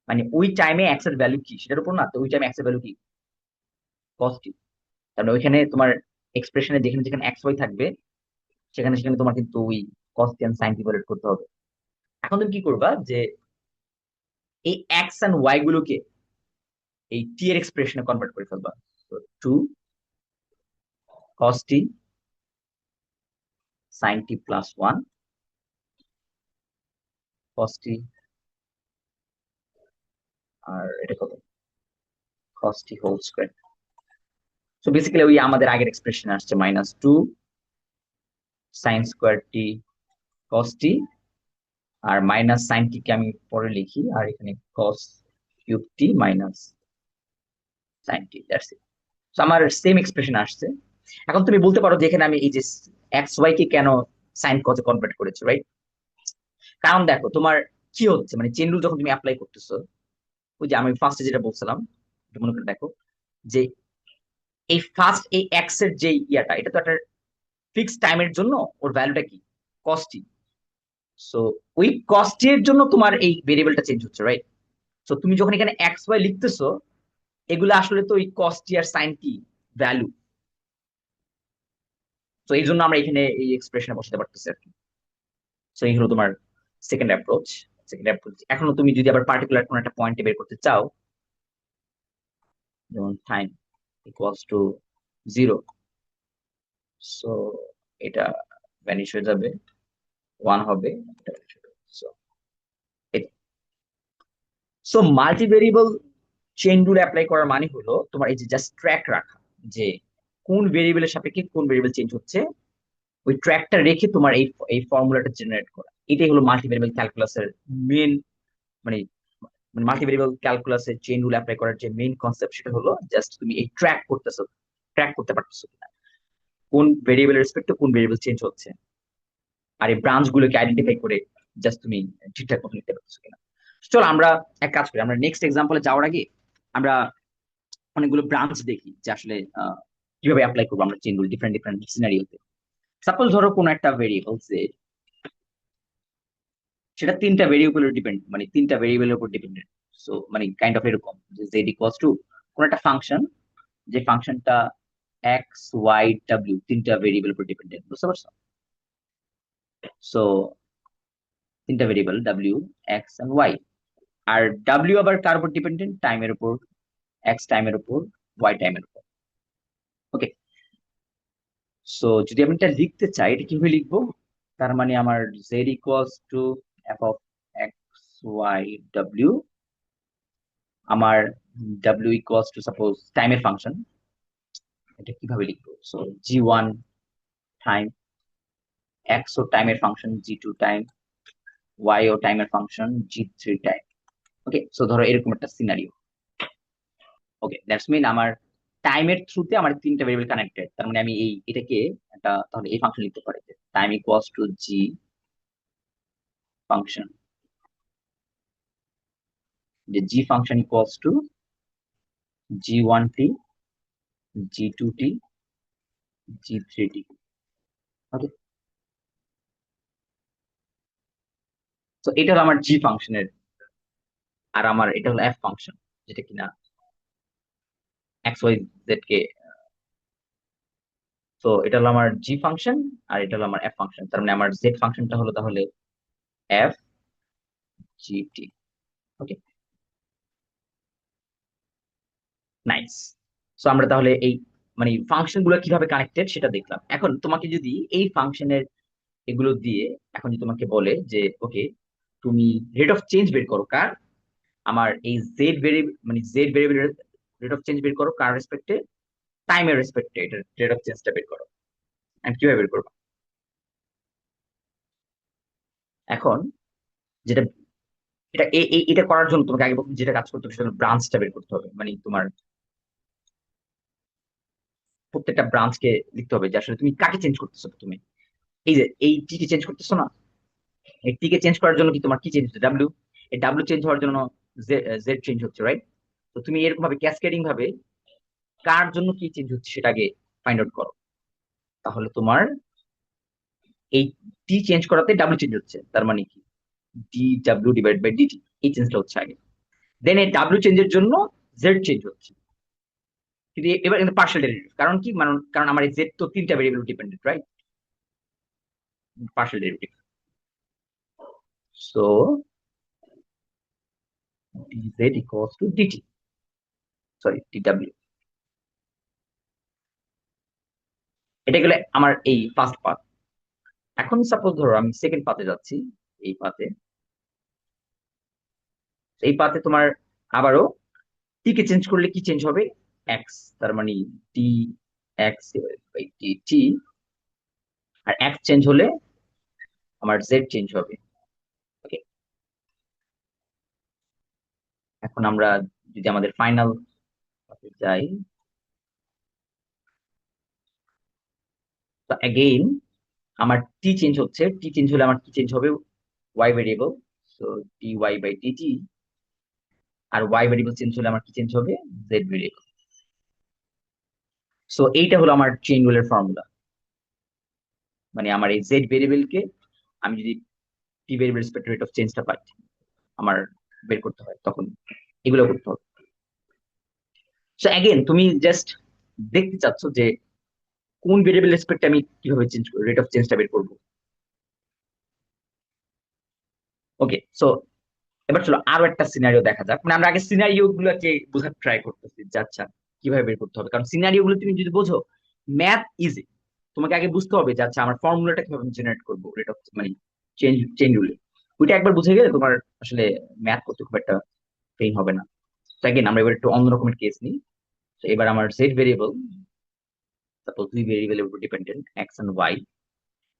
মানে ওই টাইমে এক্স এর ভ্যালু কি সেটার উপর না, তো ওই টাইমে এক্স এর ভ্যালু কি cos t। তার মানে ওইখানে তোমার এক্সপ্রেশনে যেখানে যেখানে এক্স ওয়াই থাকবে, সেখানে সেখানে তোমার কিন্তু ওই cos t and sin t evaluate করতে হবে। এখন তুমি কি করবা, যে এই এক্স এন্ড ওয়াই গুলোকে এই টি এর এক্সপ্রেশনে কনভার্ট করে ফেলবা। তো 2 cos t sin t plus 1 cos t, আর এটা কত cos t whole square. So basically ওই আমাদের আগের এক্সপ্রেশন আসছে -2 sin স্কয়ার t cos t, আর মাইনাস সাইন টি কে আমি পরে লিখি, আর এখানে cos cube t minus sine t, that's it. তো আমার সেম এক্সপ্রেশন আসছে। এখন তুমি বলতে পারো যে এখানে আমি এই যে এক্স ওয়াই কে কেন সাইন কজে কনভার্ট করেছি, রাইট? কারণ দেখো তোমার কি হচ্ছে, মানে চেন রুল যখন তুমি অ্যাপ্লাই করতেছো, ওই যে আমি ফার্স্টে যেটা বলছিলাম, একটু মনে করে দেখো, যে এই ফার্স্ট এই এক্স এর যে ইয়াটা, এটা তো একটা ফিক্সড টাইমের জন্য ওর ভ্যালুটা কি কস্টি। সো ওই কস্টি এর জন্য তোমার এই ভেরিয়েবলটা চেঞ্জ হচ্ছে, রাইট? সো তুমি যখন এখানে এক্স ওয়াই লিখতেছো, এগুলো আসলে তো ওই কস্টি আর সাইন কি ভ্যালু। তো এই জন্য আমরা এখানে এই এক্সপ্রেশনে বসাতে পারতেছি আর কি। সো এই হলো তোমার সেকেন্ড অ্যাপ্রোচ। সেকেন্ড অ্যাপ্রোচ এখনো তুমি যদি আবার পার্টিকুলার কোন একটা পয়েন্টে বের করতে চাও, যেমন টাইম ইকুয়ালস টু 0, সো এটা ভ্যানিশ হয়ে যাবে, 1 হবে। So so multi variable chain rule apply করার মানে হলো তোমার এই যে জাস্ট ট্র্যাক রাখা, যে কোন ভেরিয়েবলের সাপেক্ষে কোন ভেরিয়েবল চেঞ্জ হচ্ছে, ওই ট্র্যাকটা রেখে তোমার এই এই ফর্মুলাটা জেনারেট করা। এটাই হলো মাল্টি ভেরিয়েবল ক্যালকুলাসের মেন, মানে মাল্টি ভেরিয়েবল ক্যালকুলাসের চেইন রুল অ্যাপ্লাই করার যে মেইন কনসেপ্ট, সেটা হলো জাস্ট তুমি এই ট্র্যাক করতেছো, ট্র্যাক করতে পারতেছো কিনা কোন ভেরিয়েবলের রেসপেক্টে কোন ভেরিয়েবল চেঞ্জ হচ্ছে, আর এই ব্রাঞ্চ গুলোকে আইডেন্টিফাই করে জাস্ট তুমি ঠিকঠাক মতো লিখতে পারতেছো কিনা। চলো আমরা এক কাজ করি, আমরা নেক্সট এক্সাম্পলে যাওয়ার আগে আমরা অনেকগুলো ব্রাঞ্চ দেখি যে আসলে কিভাবে অ্যাপ্লাই করবো আমরা চেইন রুল ডিফারেন্ট ডিফারেন্ট সিনারিওতে। সাপোজ ধরো কোনো একটা ভেরিয়েবল যে সেটা তিনটা ভেরিয়েবলের ডিপেন্ড, মানে তিনটা ভেরিয়েবলের উপর ডিপেন্ডেন্ট। সো মানে কাইন্ড অফ এরকম যে জেড ইকুয়ালস টু কোন একটা ফাংশন, যে ফাংশনটা এক্স ওয়াই ডাব্লিউ তিনটা ভেরিয়েবলের উপর ডিপেন্ডেন্ট, বুঝতে পারছো? সো তিনটা ভেরিয়েবল ডাব্লিউ, এক্স এন্ড ওয়াই। আর ডাব্লিউ আবার কার উপর ডিপেন্ডেন্ট? টাইমের উপর, এক্স টাইমের উপর, ওয়াই টাইমের উপর। ওকে, সো যদি আমি এটা লিখতে চাই, এটা কিভাবে লিখবো? তার মানে আমার Z equals to F of x Y W, আমার ডাব্লিউ ইকুয়ালস টু সাপোজ টাইমের ফাংশন, এটা কিভাবে লিখবো? So G one time, X ও টাইমের function G two time, Y ও টাইমের function G three time. Okay, so ধরো এরকম একটা সিনারিও। ওকে, দ্যাটস মিন আমার টাইমের থ্রুতে আমার তিনটা ভেরিয়েবল কানেক্টেড, তার মানে আমি এই এটাকে একটা তাহলে এই ফাংশন লিখতে পারি, time equals to G function, যে G function equals to G one T, G two T, G three T. Okay, তো এটা হলো আমার জি ফাংশনের, আর আমার এটা হলো এফ ফাংশন, যেটা কিনা এক্স ওয়াই জেড কে। তো এটা হলো আমার জি ফাংশন, আর এটা হলো আমার এফ ফাংশন, তার মানে আমার জেড ফাংশনটা হলো তাহলে এফ জি টি। ওকে, নাইস। সো আমরা তাহলে এই মানে ফাংশন গুলো কিভাবে কানেক্টেড সেটা দেখলাম। এখন তোমাকে যদি এই ফাংশনের এগুলো দিয়ে এখন যদি তোমাকে বলে যে ওকে তুমি রেট অফ চেঞ্জ বের করো কার, আমার এই জেড ভেরিয়েবল মানে জেড ভেরিয়েবলের রেট অফ চেঞ্জ বের করো কার রেসপেক্টে, টাইমের রেসপেক্টে এটা রেট অফ চেঞ্জটা বের করো, এন্ড কিভাবে বের করবো? এখন যেটা এটা এটা করার জন্য তোমাকে আগে প্রথম যেটা কাজ করতে হবে সেটা হলো ব্রাঞ্চটা বের করতে হবে, মানে তোমার প্রত্যেকটা ব্রাঞ্চকে লিখতে হবে যে আসলে তুমি কাকে চেঞ্জ করতেছো। তুমি এই যে এই টি কে চেঞ্জ করতেছো না, এই টি কে চেঞ্জ করার জন্য কি তোমার কি চেঞ্জ হচ্ছে, ডাব্লিউ। এই ডাব্লিউ চেঞ্জ হওয়ার জন্য জেড চেঞ্জ হচ্ছে, রাইট? তো তুমি এরকম ভাবে ক্যাসকেডিং ভাবে কার জন্য কি চেঞ্জ হচ্ছে সেটা আগে ফাইন্ড আউট করো। তাহলে তোমার এই টি চেঞ্জ করাতে ডাব্লিউ চেঞ্জ হচ্ছে, তার মানে কি ডি ডাব্লিউ ডিভাইড বাই ডিটি, এই চেঞ্জটা হচ্ছে আগে। দেন এই ডাব্লিউ চেঞ্জের জন্য জেড চেঞ্জ হচ্ছে, কিন্তু এবার কিন্তু পার্শিয়াল ডেরিভেটিভ। কারণ কি, মানে কারণ আমার এই জেড তো তিনটা variable dependent, right? Partial derivative. So dz equals to dt, sorry dw। এটা গেলে আমার এই ফার্স্ট পাথ। এখন সাপোজ ধরো আমি সেকেন্ড পাথে যাচ্ছি। এই পাথে, এই পাথে তোমার আবারও টি কে চেঞ্জ করলে কি চেঞ্জ হবে, এক্স। তার মানে ডি এক্স বাই dt। আর এক্স চেঞ্জ হলে আমার জেড চেঞ্জ হবে। ওকে, এখন আমরা যদি আমাদের ফাইনাল যাই, তো অ্যাগেইন আমার টি চেঞ্জ হচ্ছে, টি চেঞ্জ হলে আমার কি চেঞ্জ হবে, y variable. So d y by dt. আর ওয়াই ভেরিয়েবল চেঞ্জ হলে আমার কি চেঞ্জ হবে, জেড ভেরিয়েবল। সো এইটা হলো আমার চেইন রুলের ফর্মুলা। মানে আমার এই জেড ভেরিয়েবলকে আমি যদি টি ভেরিয়েবল রেসপেক্ট রেট অফ চেঞ্জটা পাই, আমার বের করতে হয়, তখন এগুলো করতে হবে। সো অ্যাগেন তুমি জাস্ট দেখতে চাচ্ছ যে কোন ভেরিয়েবল রেসপেক্টে আমি কিভাবে চেঞ্জ রেট অফ চেঞ্জটা বের করবো। ওকে, সো এবার চলো আরো একটা সিনারিও দেখা যাক। মানে আমরা আগে সিনারিও গুলোকে বোঝার ট্রাই করতেছি যে আচ্ছা কিভাবে বের করতে হবে, কারণ সিনারিও গুলো তুমি যদি বোঝো, ম্যাথ ইজি। তোমাকে আগে বুঝতে হবে যে আচ্ছা আমার ফর্মুলাটা কিভাবে জেনারেট করবো রেট অফ মানে চেঞ্জ চেঞ্জ রুলে। ওইটা একবার বুঝে গেলে তোমার আসলে ম্যাথ করতে খুব একটা পেইন হবে না। তো again, আমরা এবার একটু অন্য রকমের কেস নিই। তো এবার আমার জেড ভেরিয়েবল, তারপর দুই ভেরিয়েবলের উপর ডিপেন্ডেন্ট এক্স এন্ড ওয়াই,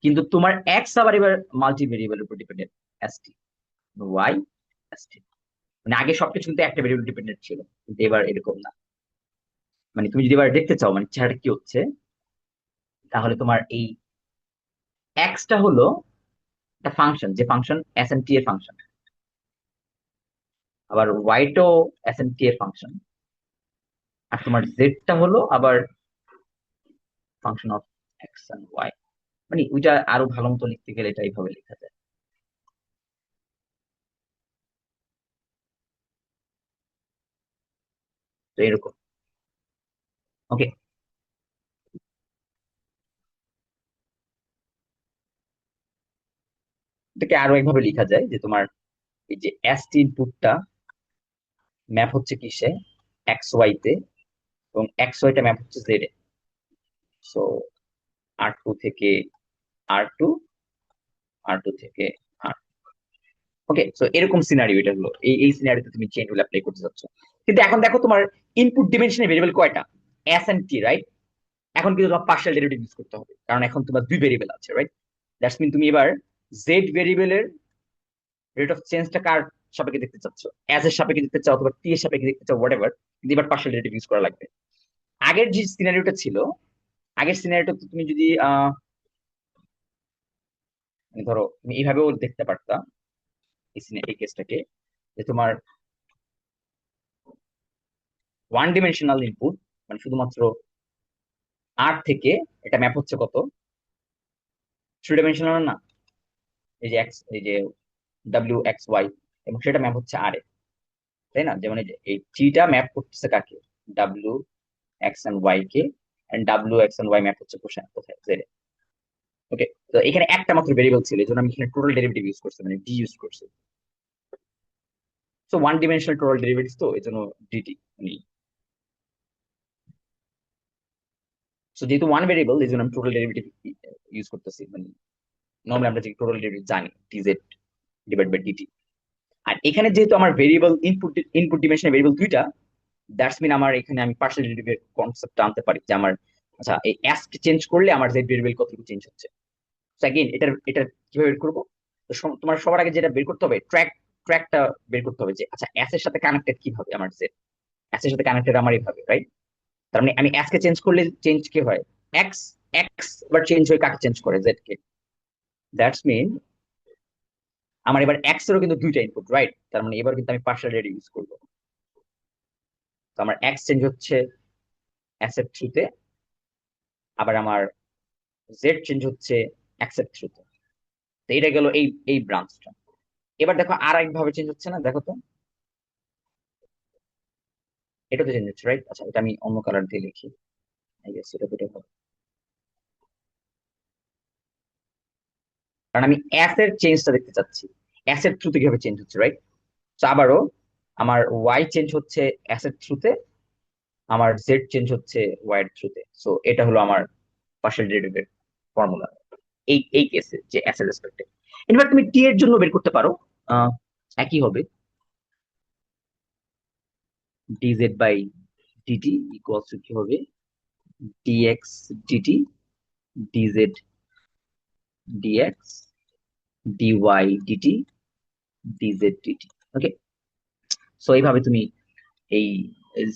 কিন্তু তোমার এক্স আবার এবার মাল্টি ভেরিয়েবলের উপর dependent s t, y s t. মানে আগে সবকিছু কিন্তু একটা ভেরিয়েবল ডিপেন্ডেন্ট ছিল, কিন্তু এবার এরকম না। মানে তুমি যদি এবার দেখতে চাও মানে চেহারাটা কি হচ্ছে, তাহলে তোমার এই এক্সটা হলো একটা ফাংশন, যে ফাংশন এস এন টি এর ফাংশন। আবার ওয়াইটাও এস এন টি এর ফাংশন। আর তোমার জেডটা হলো আবার function of x and y. মানে ওইটা আরো ভালো মতো লিখতে গেলে এটা এইভাবে লেখা যায়। তো এরকম। ওকে, এটাকে আরো একভাবে লেখা যায় যে তোমার এই যে এস টি ইনপুটটা ম্যাপ হচ্ছে কিসে, এক্স ওয়াই তে, এবং এক্স ওয়াইটা ম্যাপ হচ্ছে জেড এ। সো আর টু থেকে আর টু, আর টু থেকে আর। ওকে, সো এরকম সিনারিও এটা হলো, এই সিনারিওতে তুমি চেইন রুল অ্যাপ্লাই করতে যাচ্ছ। কিন্তু এখন দেখো তোমার ইনপুট ডিমেনশনে ভেরিয়েবল কয়টা, এস এন্ড টি, রাইট? এখন কিন্তু তোমার পার্শিয়াল ডেরিভেটিভ ইউজ করতে হবে, কারণ এখন তোমার দুই ভেরিয়েবল আছে, রাইট? দ্যাটস মিন তুমি এবার জেড ভেরিয়েবলের রেট অফ চেঞ্জটা কার সাপেক্ষে দেখতে চাচ্ছ, এস এর সাপেক্ষে দেখতে চাও অথবা টি এর সাপেক্ষে দেখতে চাও, হোয়াট এভার। কিন্তু এবার পার্শিয়াল ডেরিভেটিভ ইউজ করা লাগবে। আগের যে সিনারিওটা ছিল, আগের সিনারিওটা তুমি যদি মানে ধরো তুমি এইভাবেও দেখতে পারতা এই কেসটাকে, যে তোমার ওয়ান ডিমেনশনাল ইনপুট, মানে শুধুমাত্র আর থেকে এটা ম্যাপ হচ্ছে কত, থ্রি ডাইমেনশনাল না, এই যে এক্স, এই যে ডাব্লিউ এক্স ওয়াই, এবং সেটা ম্যাপ হচ্ছে আর এ, তাই না? যেমন এই যে এই টিটা ম্যাপ করতেছে কাকে, ডাব্লিউ এক্স এন্ড ওয়াই কে, এন্ড ডাব্লিউ এক্স এন্ড ওয়াই ম্যাপ হচ্ছে কোথায়, কোথায়, জেড। ওকে, তো এখানে একটা মাত্র ভেরিয়েবল ছিল, এই জন্য আমি এখানে টোটাল ডেরিভেটিভ ইউজ করছি, মানে ডি ইউজ করছি। So one dimensional total derivative, তো এই জন্য ডিটি মানে। সো যেহেতু ওয়ান ভেরিয়েবল, এই জন্য আমি টোটাল ডেরিভেটিভ ইউজ করতেছি। মানে নর্মালি আমরা যে টোটাল ডেরিভেটিভ জানি ডিজেড ডিভাইড বাই ডিটি। আর এখানে যেহেতু আমার ভেরিয়েবল ইনপুট ইনপুট ডিমেনশনের ভেরিয়েবল দুইটা, দ্যাটস মিন আমার এখানে আমি পার্শিয়াল ডেরিভেটিভের কনসেপ্টটা আনতে পারি যে আমার আচ্ছা এই এস কে চেঞ্জ করলে আমার জেড ভেরিয়েবল কতটুকু চেঞ্জ হচ্ছে। সেকেন্ড এটার কিভাবে বের করবো, তোমার সবার আগে যেটা বের করতে হবে ট্র্যাকটা বের করতে হবে যে আচ্ছা এস এর সাথে কানেক্টেড কিভাবে আমার জেড, এস এর সাথে কানেক্টেড আমার এইভাবে, রাইট? তার মানে আমি এস কে চেঞ্জ করলে চেঞ্জ কি হয়, এক্স, এক্স এবার চেঞ্জ হয়ে কাকে চেঞ্জ করে, জেড কে। দ্যাটস মিন আমার এবার এক্স এরও কিন্তু দুইটা ইনপুট, রাইট? তার মানে এবার কিন্তু আমি পার্শিয়াল ডেরিভেটিভ ইউজ করবো। তো আমার এক্স চেঞ্জ হচ্ছে এস এর থ্রুতে, আবার আমার জেড চেঞ্জ হচ্ছে এক্স এর থ্রুতে। তো এটা গেল এই এই ব্রাঞ্চটা। এবার দেখো আর একভাবে চেঞ্জ হচ্ছে না, দেখো তো, এটা তো চেঞ্জ হচ্ছে, রাইট? আচ্ছা এটা আমি অন্য কালার দিয়ে লিখি, আই গেস এটা বেটার হবে। কারণ আমি এস এর চেঞ্জটা দেখতে চাচ্ছি, এস এর থ্রুতে কিভাবে চেঞ্জ হচ্ছে, রাইট? তো আবারও আমার ওয়াই চেঞ্জ হচ্ছে এস এর থ্রুতে, আমার জেড চেঞ্জ হচ্ছে ওয়াই এর থ্রুতে। সো এটা হলো আমার পার্শিয়াল ডেরিভেটিভ ফর্মুলা এই এই কেসে, যে এস এর রেসপেক্টে। এবার তুমি টি এর জন্য বের করতে পারো, আহ, একই হবে, dz by dt equals to কি হবে, dx dt, dz dx, dy dt, dz dt। ওকে, সো এইভাবে তুমি এই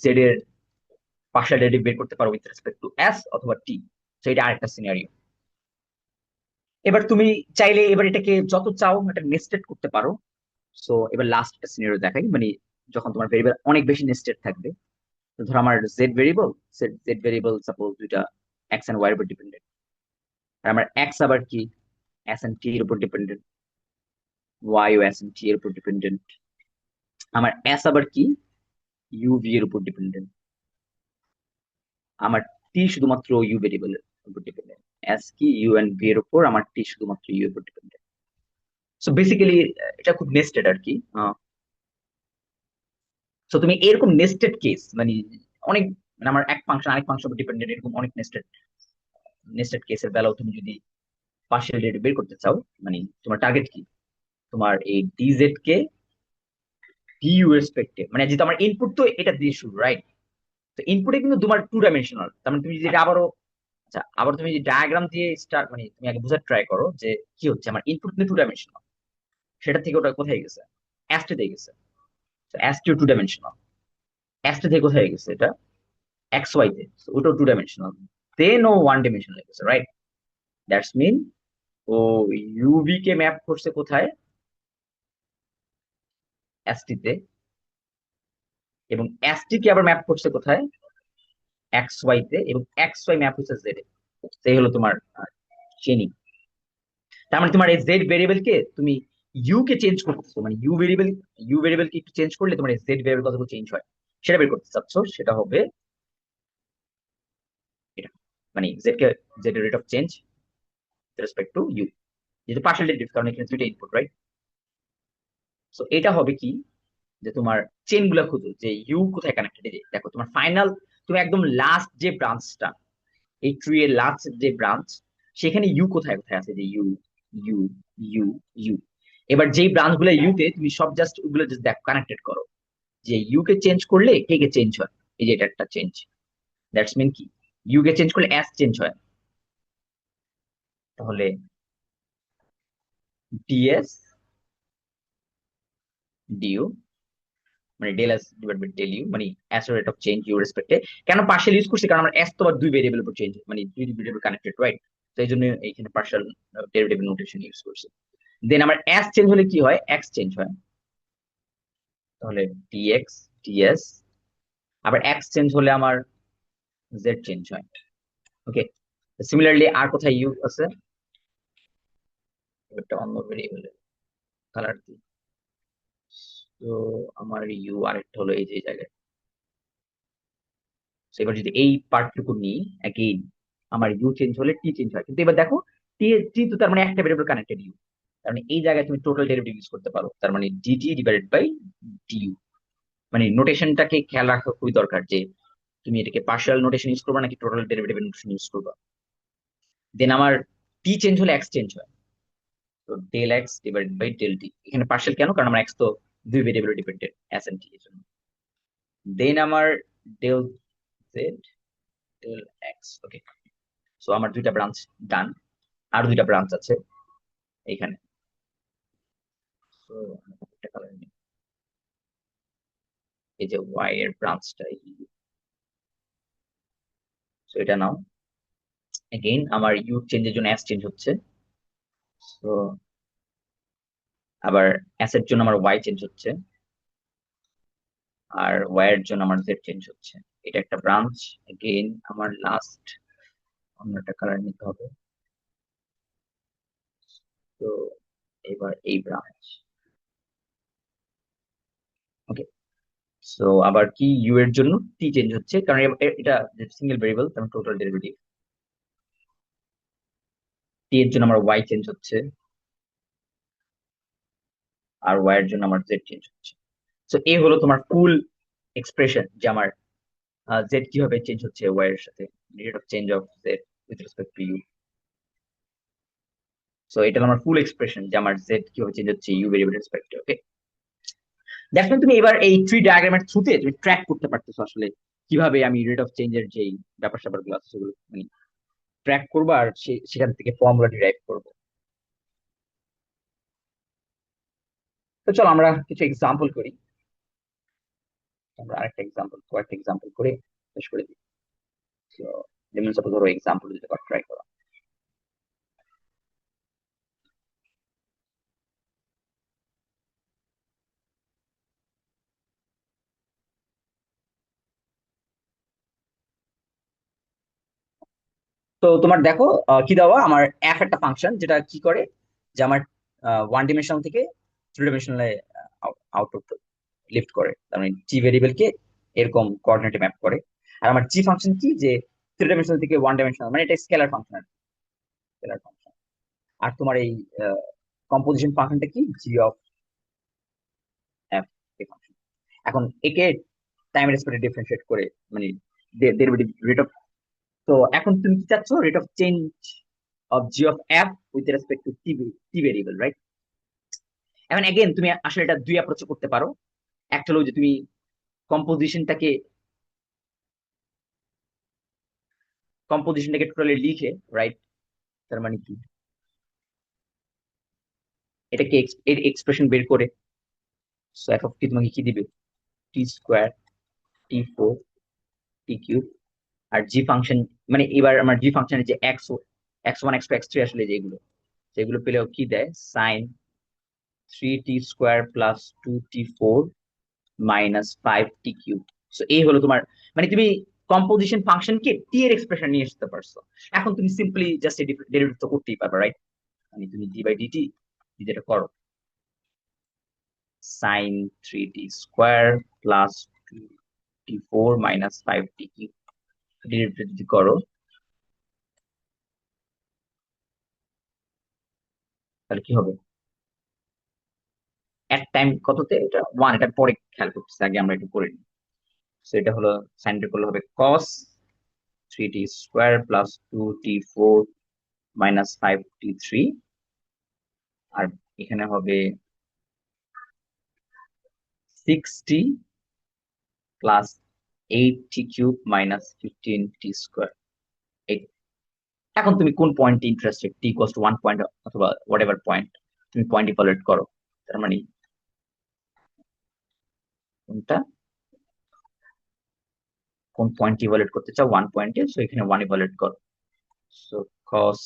জেড এর পার্শিয়াল ডেরিভেটিভ বের করতে পারো উইথ রেসপেক্ট টু এস অথবা টি। সো এটা আরেকটা সিনারিও। এবার তুমি চাইলে এবার এটাকে যত চাও এটা নেস্টেড করতে পারো। সো এবার লাস্ট একটা সিনারিও দেখাই, মানে যখন তোমার ভেরিয়েবল অনেক বেশি নেস্টেড থাকবে। তো ধরো আমার Z variable, Z variable suppose দুইটা এক্স এন্ড ওয়াই এর উপর ডিপেন্ডেন্ট, আর আমার এক্স আবার কি এস এন্ড টি এর উপর ডিপেন্ডেন্ট, ওয়াই ও এস এন্ড টি এর উপর ডিপেন্ডেন্ট, আমার এস আবার কি ইউ ভি এর উপর ডিপেন্ডেন্ট, আমার টি শুধুমাত্র ইউ ভেরিয়েবলের উপর ডিপেন্ডেন্ট। এস কি ইউ এন্ড ভি এর উপর, আমার টি শুধুমাত্র ইউ এর উপর ডিপেন্ডেন্ট। সো বেসিক্যালি এটা খুব নেস্টেড আর কি। সো তুমি এরকম নেস্টেড কেস মানে অনেক, মানে আমার এক ফাংশন আরেক ফাংশন উপর ডিপেন্ডেন্ট, এরকম অনেক নেস্টেড নেস্টেড কেসের বেলাও তুমি যদি পার্শিয়াল ডেরিভেটিভ বের করতে চাও, মানে তোমার টার্গেট কি, তোমার এই ডিজেড কে ডিইউ রেসপেক্টে, মানে যেহেতু আমার ইনপুট তো এটা দিয়ে শুরু, রাইট? তো ইনপুটে কিন্তু তোমার টু ডাইমেনশনাল, তার মানে তুমি যেটা আবারও, আচ্ছা আবার তুমি যে ডায়াগ্রাম দিয়ে স্টার্ট, মানে তুমি আগে বোঝার ট্রাই করো যে কি হচ্ছে, আমার ইনপুট কিন্তু টু ডাইমেনশনাল, সেটা থেকে ওটা কোথায় গেছে, অ্যাস্টে দিয়ে গেছে। তো অ্যাস্টে টু ডাইমেনশনাল, অ্যাস্টে থেকে কোথায় গেছে এটা, এক্স ওয়াই তে, তো ওটাও টু ডাইমেনশনাল, দেন ও ওয়ান ডাইমেনশনাল গেছে, রাইট? দ্যাটস মিন ও ইউভি কে ম্যাপ করছে কোথায়, এসটি তে, এবং এসটি কে আবার ম্যাপ করছে কোথায়, এক্স ওয়াই তে, এবং এক্স ওয়াই ম্যাপ হচ্ছে জেড এ। সেই হলো তোমার চেইনিং। তার মানে তোমার এই জেড ভেরিয়েবল কে তুমি ইউ কে চেঞ্জ করতেছো, মানে ইউ ভেরিয়েবল কে একটু চেঞ্জ করলে তোমার জেড ভেরিয়েবল কতটুকু চেঞ্জ হয় সেটা বের করতে চাচ্ছ, সেটা হবে এটা, মানে জেড এর rate of change respect to u, যেহেতু পার্শিয়াল ডেরিভেটিভ, কারণ এখানে দুইটা ইনপুট, রাইট? সো এটা হবে কি, যে তোমার চেন গুলা খুঁজো যে ইউ কোথায় কানেক্টেড। দেখো তোমার ফাইনাল, তুমি একদম লাস্ট যে ব্রাঞ্চটা, এই ট্রি এর লাস্ট যে ব্রাঞ্চ, সেখানে ইউ কোথায় কোথায় আছে, যে ইউ, ইউ, ইউ, ইউ। এবার যেই ব্রাঞ্চ গুলো ইউতে, তুমি সব জাস্ট ওগুলো জাস্ট দেখো, কানেক্টেড করো যে ইউ কে চেঞ্জ করলে কে কে চেঞ্জ হয়। এই যে এটা একটা চেঞ্জ, দ্যাটস মিন কি, ইউ কে চেঞ্জ করলে এস চেঞ্জ হয়, তাহলে ডিএস ডিইউ, মানে del S divide by del U, মানে S rate of change U রেসপেক্টে। কেন পার্শিয়াল ইউজ করছি, কারণ আমার এস তো আবার দুই ভেরিয়েবল উপর চেঞ্জ, মানে দুই ভেরিয়েবল কানেক্টেড, রাইট? তো এই জন্য এইখানে পার্শিয়াল ডেরিভেটিভ নোটেশন ইউজ করছি। দেন আমার এস চেঞ্জ হলে কি হয়, এক্স চেঞ্জ হয়, তাহলে ডিএক্স ডিএস। আবার এক্স চেঞ্জ হলে আমার জেড চেঞ্জ হয়। ওকে, সিমিলারলি আর কোথায় ইউ আছে, একটা অন্য ভেরিয়েবলের কালার দিই। তো আমার ইউ আরেকটা হলো এই যে জায়গায়। So এবার যদি এই পার্টটুকু নিই, এগেইন আমার ইউ চেঞ্জ হলে টি চেঞ্জ হয়, কিন্তু এবার দেখো টি, টি তো তার মানে একটা ভেরিয়েবল কানেক্টেড ইউ, তার মানে এই জায়গায় তুমি টোটাল ডেরিভেটিভ ইউজ করতে পারো, তার মানে ডিটি ডিভাইডেড বাই ডিইউ। মানে নোটেশনটাকে খেয়াল রাখা খুবই দরকার যে তুমি এটাকে পার্শিয়াল নোটেশন ইউজ করবা নাকি টোটাল ডেরিভেটিভ নোটেশন ইউজ করবা। দেন আমার টি চেঞ্জ হলে এক্স চেঞ্জ হয়, তো del x divided by del t. এখানে পার্শিয়াল কেন, কারণ আমার এক্স তো দুই ভেরিয়েবল ডিপেন্ডেন্ট, এস এন্ড টি এর জন্য। দেন আমার del z del x. Okay, so আমার দুইটা ব্রাঞ্চ ডান, আর দুইটা ব্রাঞ্চ আছে এইখানে। সো একটা কালার নিই, এই যে ওয়াই এর ব্রাঞ্চটা, সো এটা নাও। এগেইন আমার ইউ চেঞ্জের জন্য এস চেঞ্জ হচ্ছে, তো আবার এস এর জন্য আমার ওয়াই চেঞ্জ হচ্ছে, আর ওয়াই এর জন্য আমার জেড চেঞ্জ হচ্ছে। এটা একটা ব্রাঞ্চ। এগেইন আমার লাস্ট অন্য একটা কালার নিতে হবে। তো এবার এই ব্রাঞ্চ, ওকে। সো আবার কি ইউ এর জন্য টি চেঞ্জ হচ্ছে, কারণ এটা সিঙ্গেল ভেরিয়েবল, কারণ টোটাল ডেরিভেটিভ। টি এর জন্য আমার ওয়াই চেঞ্জ হচ্ছে, আর ওয়াই এর জন্য আমার জেড চেঞ্জ হচ্ছে। সো এই হলো তোমার ফুল এক্সপ্রেশন যে আমার জেড কিভাবে চেঞ্জ হচ্ছে ওয়াই এর সাথে, rate of change of z with respect to u. So এটা হলো আমার ফুল এক্সপ্রেশন যে আমার জেড কিভাবে চেঞ্জ হচ্ছে ইউ ভেরিয়েবল রেসপেক্টে, ওকে। দেখো তুমি এবার এই ট্রি ডায়াগ্রামের থ্রুতে তুমি ট্র্যাক করতে পারতেছো আসলে কিভাবে আমি রেট অফ চেঞ্জের যেই ব্যাপার স্যাপার গুলো আছে সেগুলো মানে ট্র্যাক করবো, আর সেখান থেকে ফর্মুলা ডিরাইভ করবো। তো চলো আমরা কিছু এক্সাম্পল করি। আমরা আরেকটা এক্সাম্পল, কয়েকটা এক্সাম্পল করে শেষ করে দিই। তো যেমন সাপোজ ধরো এক্সাম্পল দিতে পারো, ট্রাই করো। তো তোমার দেখো কি দেওয়া আমার এফ একটা ফাংশন যেটা কি করে, যে আমার ওয়ান ডিমেনশনাল থেকে থ্রি ডিমেনশনালে আউটপুট লিফট করে, তার মানে জি ভেরিয়েবলকে এরকম কোঅর্ডিনেটে ম্যাপ করে। আর আমার জি ফাংশন কি, যে থ্রি ডাইমেনশনাল থেকে ওয়ান ডাইমেনশনাল, মানে এটা স্কেলার ফাংশন, স্কেলার ফাংশন। আর তোমার এই কম্পোজিশন ফাংশনটা কি, জি অফ এফ ফাংশন। এখন একে টাইম রেসপেক্টে ডিফারেন্সিয়েট করে, মানে ডেরিভেটিভ রেট অফ। তো এখন তুমি কি চাচ্ছ, rate of change of G of F with respect to T variable, right? এখন এগেন তুমি আসলে এটা দুই অ্যাপ্রোচে করতে পারো। একটা হলো যে তুমি কম্পোজিশনটাকে কম্পোজিশনটাকে টোটালি লিখে, রাইট? তার মানে কি, এটাকে এর এক্সপ্রেশন বের করে, সো এফ অফ টি তোমাকে কি দিবে, T square, T four, T cube. আর জি ফাংশন, মানে এবার আমার জি ফাংশনের যে X, X one x two X three আসলে যেগুলো, সেগুলো পেলেও কি দেয়, sine three T square plus two T four minus five T cube. So এই হলো তোমার, মানে তুমি কম্পোজিশন ফাংশনকে টি এর এক্সপ্রেশন নিয়ে আসতে পারছো। এখন তুমি সিম্পলি জাস্ট ডেরিভেটিভ তো করতেই পারবে, রাইট? মানে তুমি ডি বাই ডিটি যেটা করো, sine three T square plus two T four minus five T cube, derivative যদি করো তাহলে কি হবে, এক টাইম কততে, এটা ওয়ান, এটা পরে খেয়াল করতেছে, আগে আমরা একটু করে নিই। তো এটা হলো, সাইনটা করলে হবে cos three T square plus two T four minus five T three, আর এখানে হবে six T plus eight T cube minus fifteen T square. এখন তুমি কোন পয়েন্টে interested, T equals to one point অথবা হোয়াট এভার পয়েন্ট, তুমি পয়েন্ট ইভালুয়েট করো। তার মানে কোনটা, কোন পয়েন্ট ইভালুয়েট করতে চাও, ওয়ান পয়েন্টে, সো এখানে ওয়ান ইভালুয়েট করো। So cos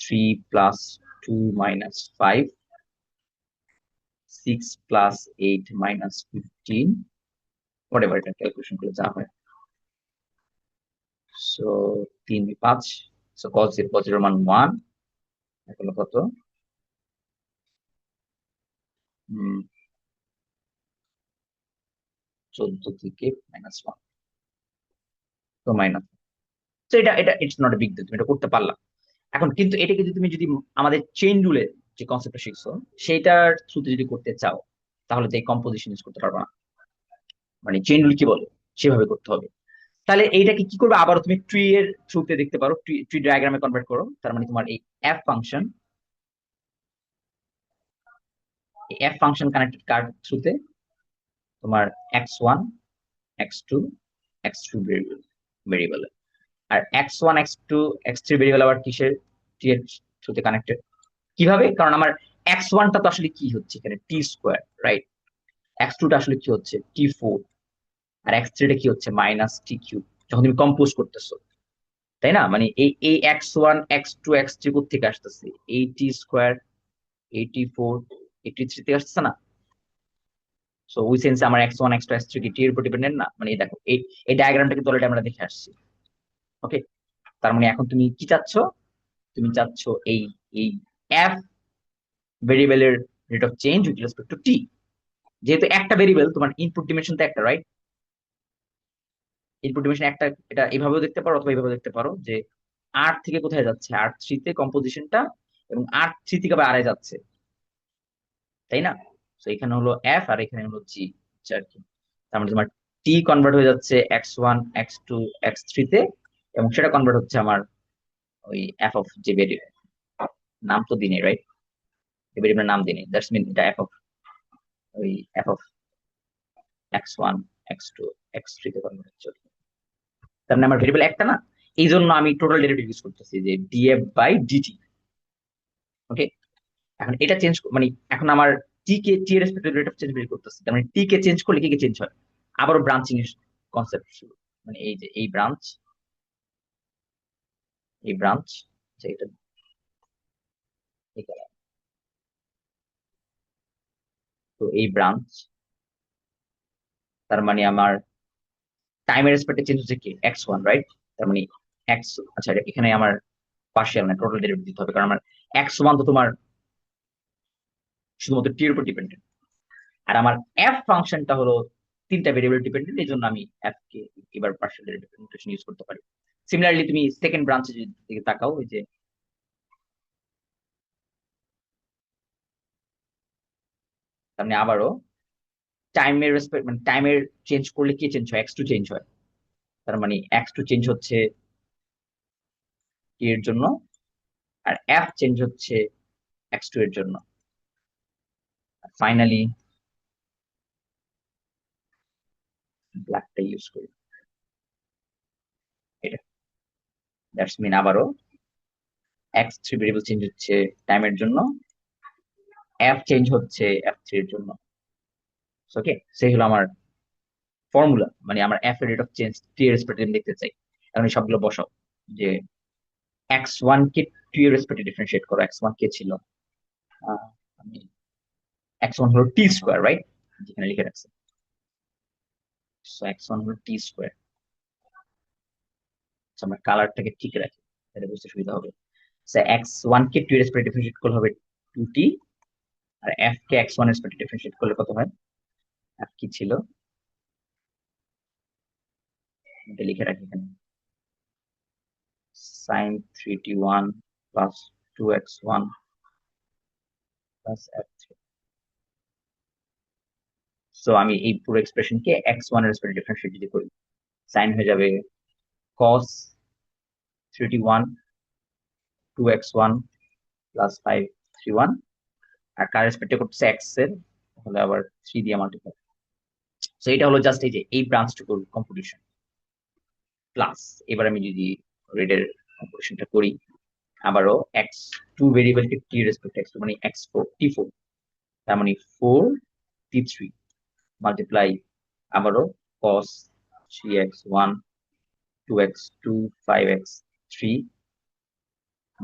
3 plus 2 minus 5, 6 plus 8 minus 15, whatever এটা ক্যালকুলেশন করে যা হয়। সো 3 5, সো cos 0 cos 0 মান 1, এখন কত, 14 থেকে মাইনাস 1, তো মাইনাস। তো এটা এটা it's not a big deal, তুমি এটা করতে পারলা। এখন কিন্তু এটাকে যদি তুমি যদি আমাদের চেইন রুলের যে কনসেপ্টটা শিখছো সেটার থ্রুতে যদি করতে চাও, তাহলে তো এই কম্পোজিশন ইউজ করতে পারবে না। মানে চেইন রুল কি বলে সেভাবে করতে হবে। তাহলে এইটাকে কি করবে, আবার তুমি ট্রি এর থ্রুতে দেখতে পারো, ট্রি ট্রি ডায়াগ্রামে কনভার্ট করো। তার মানে তোমার এই F function, F function connected কার থ্রুতে, তোমার X one, x two, X three variable. আর X one x two X three variable আবার কিসের, টি এর থ্রুতে কানেক্টেড, কিভাবে, কারণ আমার এক্স ওয়ানটা তো আসলে কি হচ্ছে এখানে টি স্কোয়ার, রাইট? এক্স টুটা আসলে কি হচ্ছে টি ফোর, আর এক্স থ্রিটা কি হচ্ছে মাইনাস টি কিউব, যখন তুমি কম্পোজ করতেছো, তাই না? মানে এই X one x two X three থেকে আসতেছে, এই টি স্কোয়ার, এইটি ফোর, এইটি থ্রি থেকে আসতেছে না? সো ওই সেন্সে আমার X one x two X three কি টি এর উপর ডিপেন্ডেন্ট না? মানে এই দেখো এই ডায়াগ্রামটা কিন্তু অলরেডি আমরা দেখে আসছি। ওকে, তার মানে এখন তুমি কি চাচ্ছ? তুমি চাচ্ছ এই এই এফ ভেরিয়েবলের rate of change with respect to T. যেহেতু একটা ভেরিয়েবল, তোমার ইনপুট ডিমেনশন তো একটা, রাইট? ইনপুট ডিমেনশন একটা, এটা এভাবেও দেখতে পারো অথবা এভাবে দেখতে পারো যে আর থেকে কোথায় যাচ্ছে, আর থ্রিতে কম্পোজিশনটা, এবং আর থ্রি থেকে আবার আরে যাচ্ছে, তাই না? তো এখানে হলো এফ আর এখানে হলো জি, আর কি। তার মানে তোমার টি কনভার্ট হয়ে যাচ্ছে x one x two x থ্রিতে, এবং সেটা কনভার্ট হচ্ছে আমার ওই এফ অফ যে ভেরিয়েবল, নাম তো দিনে, রাইট? ভেরিয়েবলের নাম দিনে, দ্যাটস মিন এটা এফ অফ ওই f of x one x two x থ্রিতে কনভার্ট হচ্ছে। তার মানে আমার ভেরিয়েবল একটা না, এই জন্য আমি টোটাল ডেরিভেটিভ ইউজ করতেছি যে ডিএফ বাই ডিটি। ওকে, এখন এটা চেঞ্জ মানে এখন আমার টি এর রেসপেক্টিভ রেট অফ চেঞ্জ বের করতেছি, তার মানে টি কে চেঞ্জ করলে কি চেঞ্জ হয়? আবারও ব্রাঞ্চিং এর কনসেপ্ট শুরু, মানে এই যে এই ব্রাঞ্চ, এই ব্রাঞ্চ, এটা এখানে, তো এই ব্রাঞ্চ, তার মানে আমার টাইমের রেসপেক্টে চেঞ্জ হচ্ছে কি এক্স ওয়ান, রাইট? তার মানে এক্স, আচ্ছা এখানে আমার পার্শিয়াল না টোটাল ডেরিভেটিভ দিতে হবে, কারণ আমার এক্স ওয়ান তো তোমার শুধুমাত্র টি এর উপর ডিপেন্ডেন্ট, আর আমার এফ ফাংশনটা হলো তিনটা ভেরিয়েবল ডিপেন্ডেন্ট, এই জন্য আমি এফ কে এবার পার্শিয়াল ডেরিভেটিভ নোটেশন ইউজ করতে পারি। সিমিলারলি তুমি সেকেন্ড ব্রাঞ্চে দিকে তাকাও, ওই যে তার মানে আবারও টাইমের রেসপেক্ট, মানে টাইমের চেঞ্জ করলে কি চেঞ্জ হয়? এক্স টু চেঞ্জ হয়, তার মানে এক্স টু চেঞ্জ হচ্ছে টি এর জন্য, আর এফ চেঞ্জ হচ্ছে এক্স টু এর জন্য। ফাইনালি ব্ল্যাকটা ইউজ করি, এটা দ্যাটস মিন আবারও এক্স থ্রি ভেরিয়েবল চেঞ্জ হচ্ছে টাইমের জন্য, এফ চেঞ্জ হচ্ছে এফ থ্রি এর জন্য। ওকে, সেই হলো আমার ফর্মুলা, মানে আমার এফ এর রেট অফ চেঞ্জ টি এর রেসপেক্টিভ দেখতে চাই। এখন এই সবগুলো বসাও যে এক্স ওয়ান কে টি এর রেসপেক্টিভ ডিফারেন্সিয়েট করো। এক্স ওয়ান কে ছিল, আমি এক্স ওয়ান হলো টি স্কোয়ার, রাইট? যেখানে লিখে রাখছে, সো এক্স ওয়ান হলো টি স্কোয়ার। আমরা কালারটাকে ঠিক রাখি, তাহলে বুঝতে সুবিধা হবে। এক্স ওয়ান কে টু এর রেসপেক্টিভ ডিফারেন্সিয়েট করলে হবে টু টি, আর এফ কে এক্স ওয়ান এর রেসপেক্টিভ ডিফারেন্সিয়েট করলে কত হয়? এফ কি ছিল, এটা লিখে রাখি এখানে, sine three T one plus two X one plus F three. So আমি এই পুরো এক্সপ্রেশনকে এক্স ওয়ান এর রেসপেক্টিভ ডিফারেন্সিয়েট যদি করি, সাইন হয়ে যাবে cos three T one two X one plus five three one, আর কার রেসপেক্টে করতেছে এক্স এর, তাহলে আবার থ্রি দিয়ে মাল্টিপ্লাই। সো এটা হলো জাস্ট এই যে এই ব্রাঞ্চটুকুর কম্পিটিশন। প্লাস এবার আমি যদি রেডের কম্পিটিশনটা করি, আবারও এক্স টু ভেরিয়েবলকে টি রেসপেক্ট এক্স টু মানে এক্স ফোর টি ফোর, তার মানে ফোর টি থ্রি মাল্টিপ্লাই আবারও cos three X one two X two five X three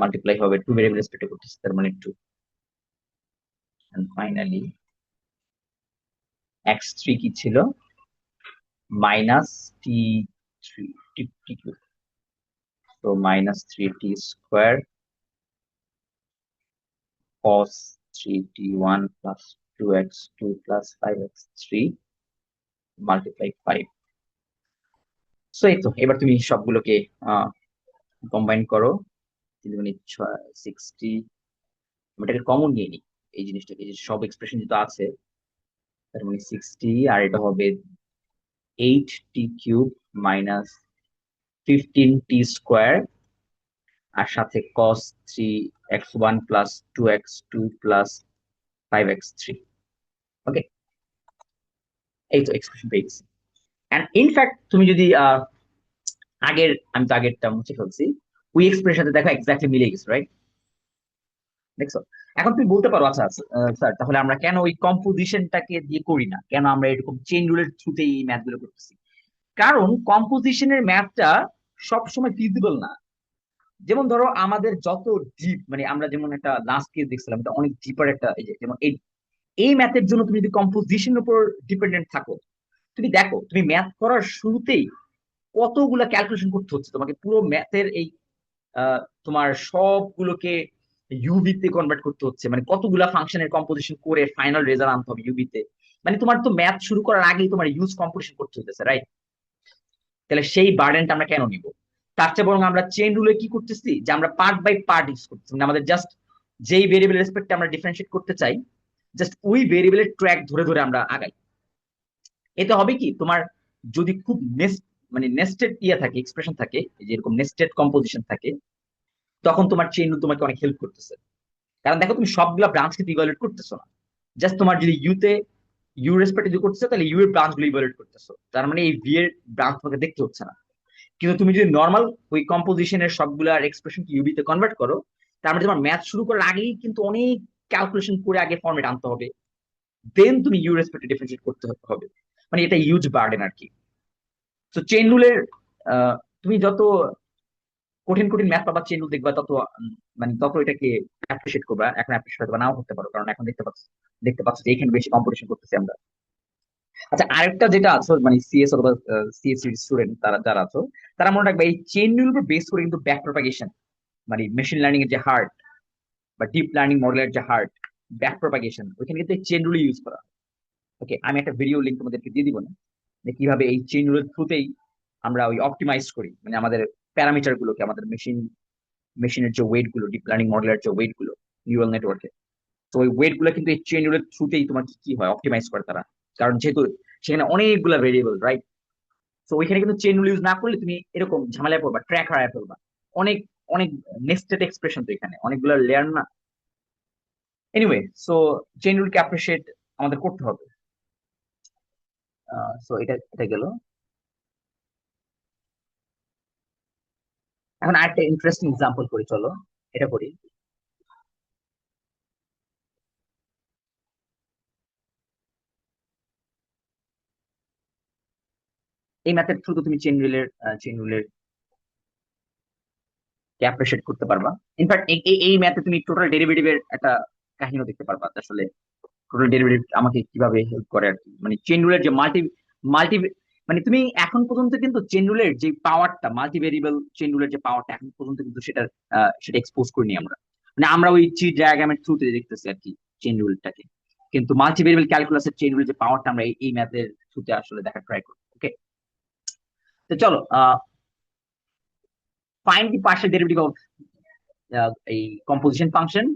multiply হবে টু ভেরিয়েবল রেসপেক্টে করতেছে, তার মানে two, and finally X three কি ছিল? Minus T three T cube, তো minus three T square cos 3t1 plus 2x2 plus 5x3 multiply 5। So এই তো, এবার তুমি সবগুলোকে কম্বাইন করো, 60, এটাকে কমন নিয়ে নি এই জিনিসটাকে, যে সব এক্সপ্রেশন যেটা আছে, তার মানে 60, আর এটা হবে 8t³ মাইনাস 15t² আর সাথে cos 3x1 plus 2x2 plus 5x3। ওকে, এই তো এক্সপ্রেশন পেয়ে গেছি। এন্ড ইনফ্যাক্ট তুমি যদি আগের, আমি তো আগেরটা মুছে ফেলছি, ওই এক্সপ্রেশন সাথে দেখো এক্স্যাক্টলি মিলে গেছে, রাইট? দেখছো? এখন তুমি বলতে পারো আচ্ছা স্যার তাহলে আমরা কেন ওই কম্পোজিশনটাকে দিয়ে করি না, কেন আমরা এরকম চেইন রুলের থ্রুতেই এই ম্যাথ গুলো করতেছি? কারণ কম্পোজিশনের ম্যাথটা সবসময় ফিজিবল না। যেমন ধরো আমাদের যত ডিপ, মানে আমরা যেমন একটা লাস্ট কেস দেখছিলাম, এটা অনেক ডিপার একটা, এই যে যেমন এই এই ম্যাথের জন্য তুমি যদি কম্পোজিশনের উপর ডিপেন্ডেন্ট থাকো, তুমি দেখো তুমি ম্যাথ করার শুরুতেই কতগুলা ক্যালকুলেশন করতে হচ্ছে তোমাকে, পুরো ম্যাথের এই তোমার সবগুলোকে ইউভি তে কনভার্ট করতে হচ্ছে, মানে কতগুলা ফাংশনের কম্পোজিশন করে ফাইনাল রেজাল্ট আনতে হবে ইউভি তে। মানে তোমার তো ম্যাথ শুরু করার আগেই তোমার ইউজ কম্পোজিশন করতে হতেছে, রাইট? তাহলে সেই বার্ডেনটা আমরা কেন নিব? তার চেয়ে বরং আমরা চেইন রুলে কি করতেছি, যে আমরা পার্ট বাই পার্ট ইউজ করতেছি, মানে আমাদের জাস্ট যেই ভেরিয়েবল রেসপেক্টে আমরা ডিফারেন্সিয়েট করতে চাই, জাস্ট ওই ভেরিয়েবলের ট্র্যাক ধরে ধরে আমরা আগাই। এতে হবে কি, তোমার যদি খুব মানে নেস্টেড ইয়ে থাকে, এক্সপ্রেশন থাকে, এই যে এরকম নেস্টেড কম্পোজিশন থাকে, তখন তোমার চেইন রুল তোমাকে অনেক হেল্প করতেছে। কারণ দেখো তুমি সবগুলা ব্রাঞ্চ কিন্তু ইভালুয়েট করতেছো না, জাস্ট তোমার যদি ইউ রেসপেক্ট যদি করতেছো তাহলে ইউ এর ব্রাঞ্চ গুলো ইভালুয়েট করতেছো, তার মানে এই ভি এর ব্রাঞ্চ তোমাকে দেখতে হচ্ছে না। কিন্তু তুমি যদি নর্মাল ওই কম্পোজিশনের সবগুলা এক্সপ্রেশন কি ইউবি তে কনভার্ট করো, তার মানে তোমার ম্যাথ শুরু করার আগেই কিন্তু অনেক ক্যালকুলেশন করে আগে ফর্মেট আনতে হবে, দেন তুমি ইউ রেসপেক্টে ডিফারেন্সিয়েট করতে হবে। মানে এটা ইউজ বার্ডেন আর কি। তো চেইন রুলের তুমি যত কঠিন কঠিন ম্যাথ পাবা, চেইন রুল দেখবা তত মানে তত এটাকে অ্যাপ্রিশিয়েট করবা। এখন অ্যাপ্রিশিয়েট বা নাও করতে পারো, কারণ এখন দেখতে পাচ্ছ যে এখানে বেশি কম্পিটিশন করতেছি আমরা। আচ্ছা, আরেকটা যেটা আছে, মানে সিএস অথবা সিএসসি স্টুডেন্ট তারা যারা আছো, তারা মনে রাখবে এই চেইন রুল উপর বেস করে কিন্তু ব্যাক প্রপাগেশন, মানে মেশিন লার্নিং এর যে হার্ট বা ডিপ লার্নিং মডেলের যে হার্ট, ব্যাক প্রপাগেশন, ওইখানে কিন্তু চেইন রুল ইউজ করা। ওকে, আমি একটা ভিডিও লিঙ্ক তোমাদেরকে দিয়ে দিব না, যে কিভাবে এই চেইন রুলের থ্রুতেই আমরা ওই অপটিমাইজ করি, মানে আমাদের প্যারামিটার গুলোকে, আমাদের মেশিনের যে ওয়েট গুলো, ডিপ লার্নিং মডেলের যে ওয়েট গুলো নিউরাল নেটওয়ার্কে, তো ওই ওয়েট গুলো কিন্তু এই চেইন রুলের থ্রুতেই তোমার কি কি হয় অপটিমাইজ করে তারা। কারণ যেহেতু সেখানে অনেকগুলা ভেরিয়েবল, রাইট? তো ওইখানে কিন্তু চেইন রুল ইউজ না করলে তুমি এরকম ঝামেলায় পড়বা, ট্র্যাক হারায় ফেলবা। অনেক অনেক নেস্টেড এক্সপ্রেশন, তো এখানে অনেকগুলো লেয়ার না। এনিওয়ে, সো চেইন রুলকে অ্যাপ্রিসিয়েট আমাদের করতে হবে। সো এটা এটা গেল। এখন আরেকটা ইন্টারেস্টিং এক্সাম্পল করি, চলো এটা করি। এই ম্যাথের থ্রু তুমি চেইন রুলের কে অ্যাপ্রিসিয়েট করতে পারবা। ইনফ্যাক্ট এই ম্যাথে তুমি টোটাল ডেরিভেটিভের একটা কাহিনী দেখতে পারবা, আসলে টোটাল ডেরিভেটিভ আমাকে কিভাবে হেল্প করে আর কি। মানে চেইন রুলের যে মাল্টি মানে তুমি এখন পর্যন্ত কিন্তু চেইন রুলের যে পাওয়ারটা, মাল্টি ভেরিয়েবল চেইন রুলের যে পাওয়ারটা এখন পর্যন্ত কিন্তু সেটা এক্সপোজ করিনি আমরা। মানে আমরা ওই ট্রি ডায়াগ্রামের থ্রুতে দেখতেছি আর কি চেইন রুলটাকে, কিন্তু মাল্টি ভেরিয়েবল ক্যালকুলাসের চেইন রুলের যে পাওয়ারটা আমরা এই ম্যাথের থ্রুতে আসলে দেখা ট্রাই করবো। ওকে, তো চলো find the partial derivative of এই কম্পোজিশন ফাংশন।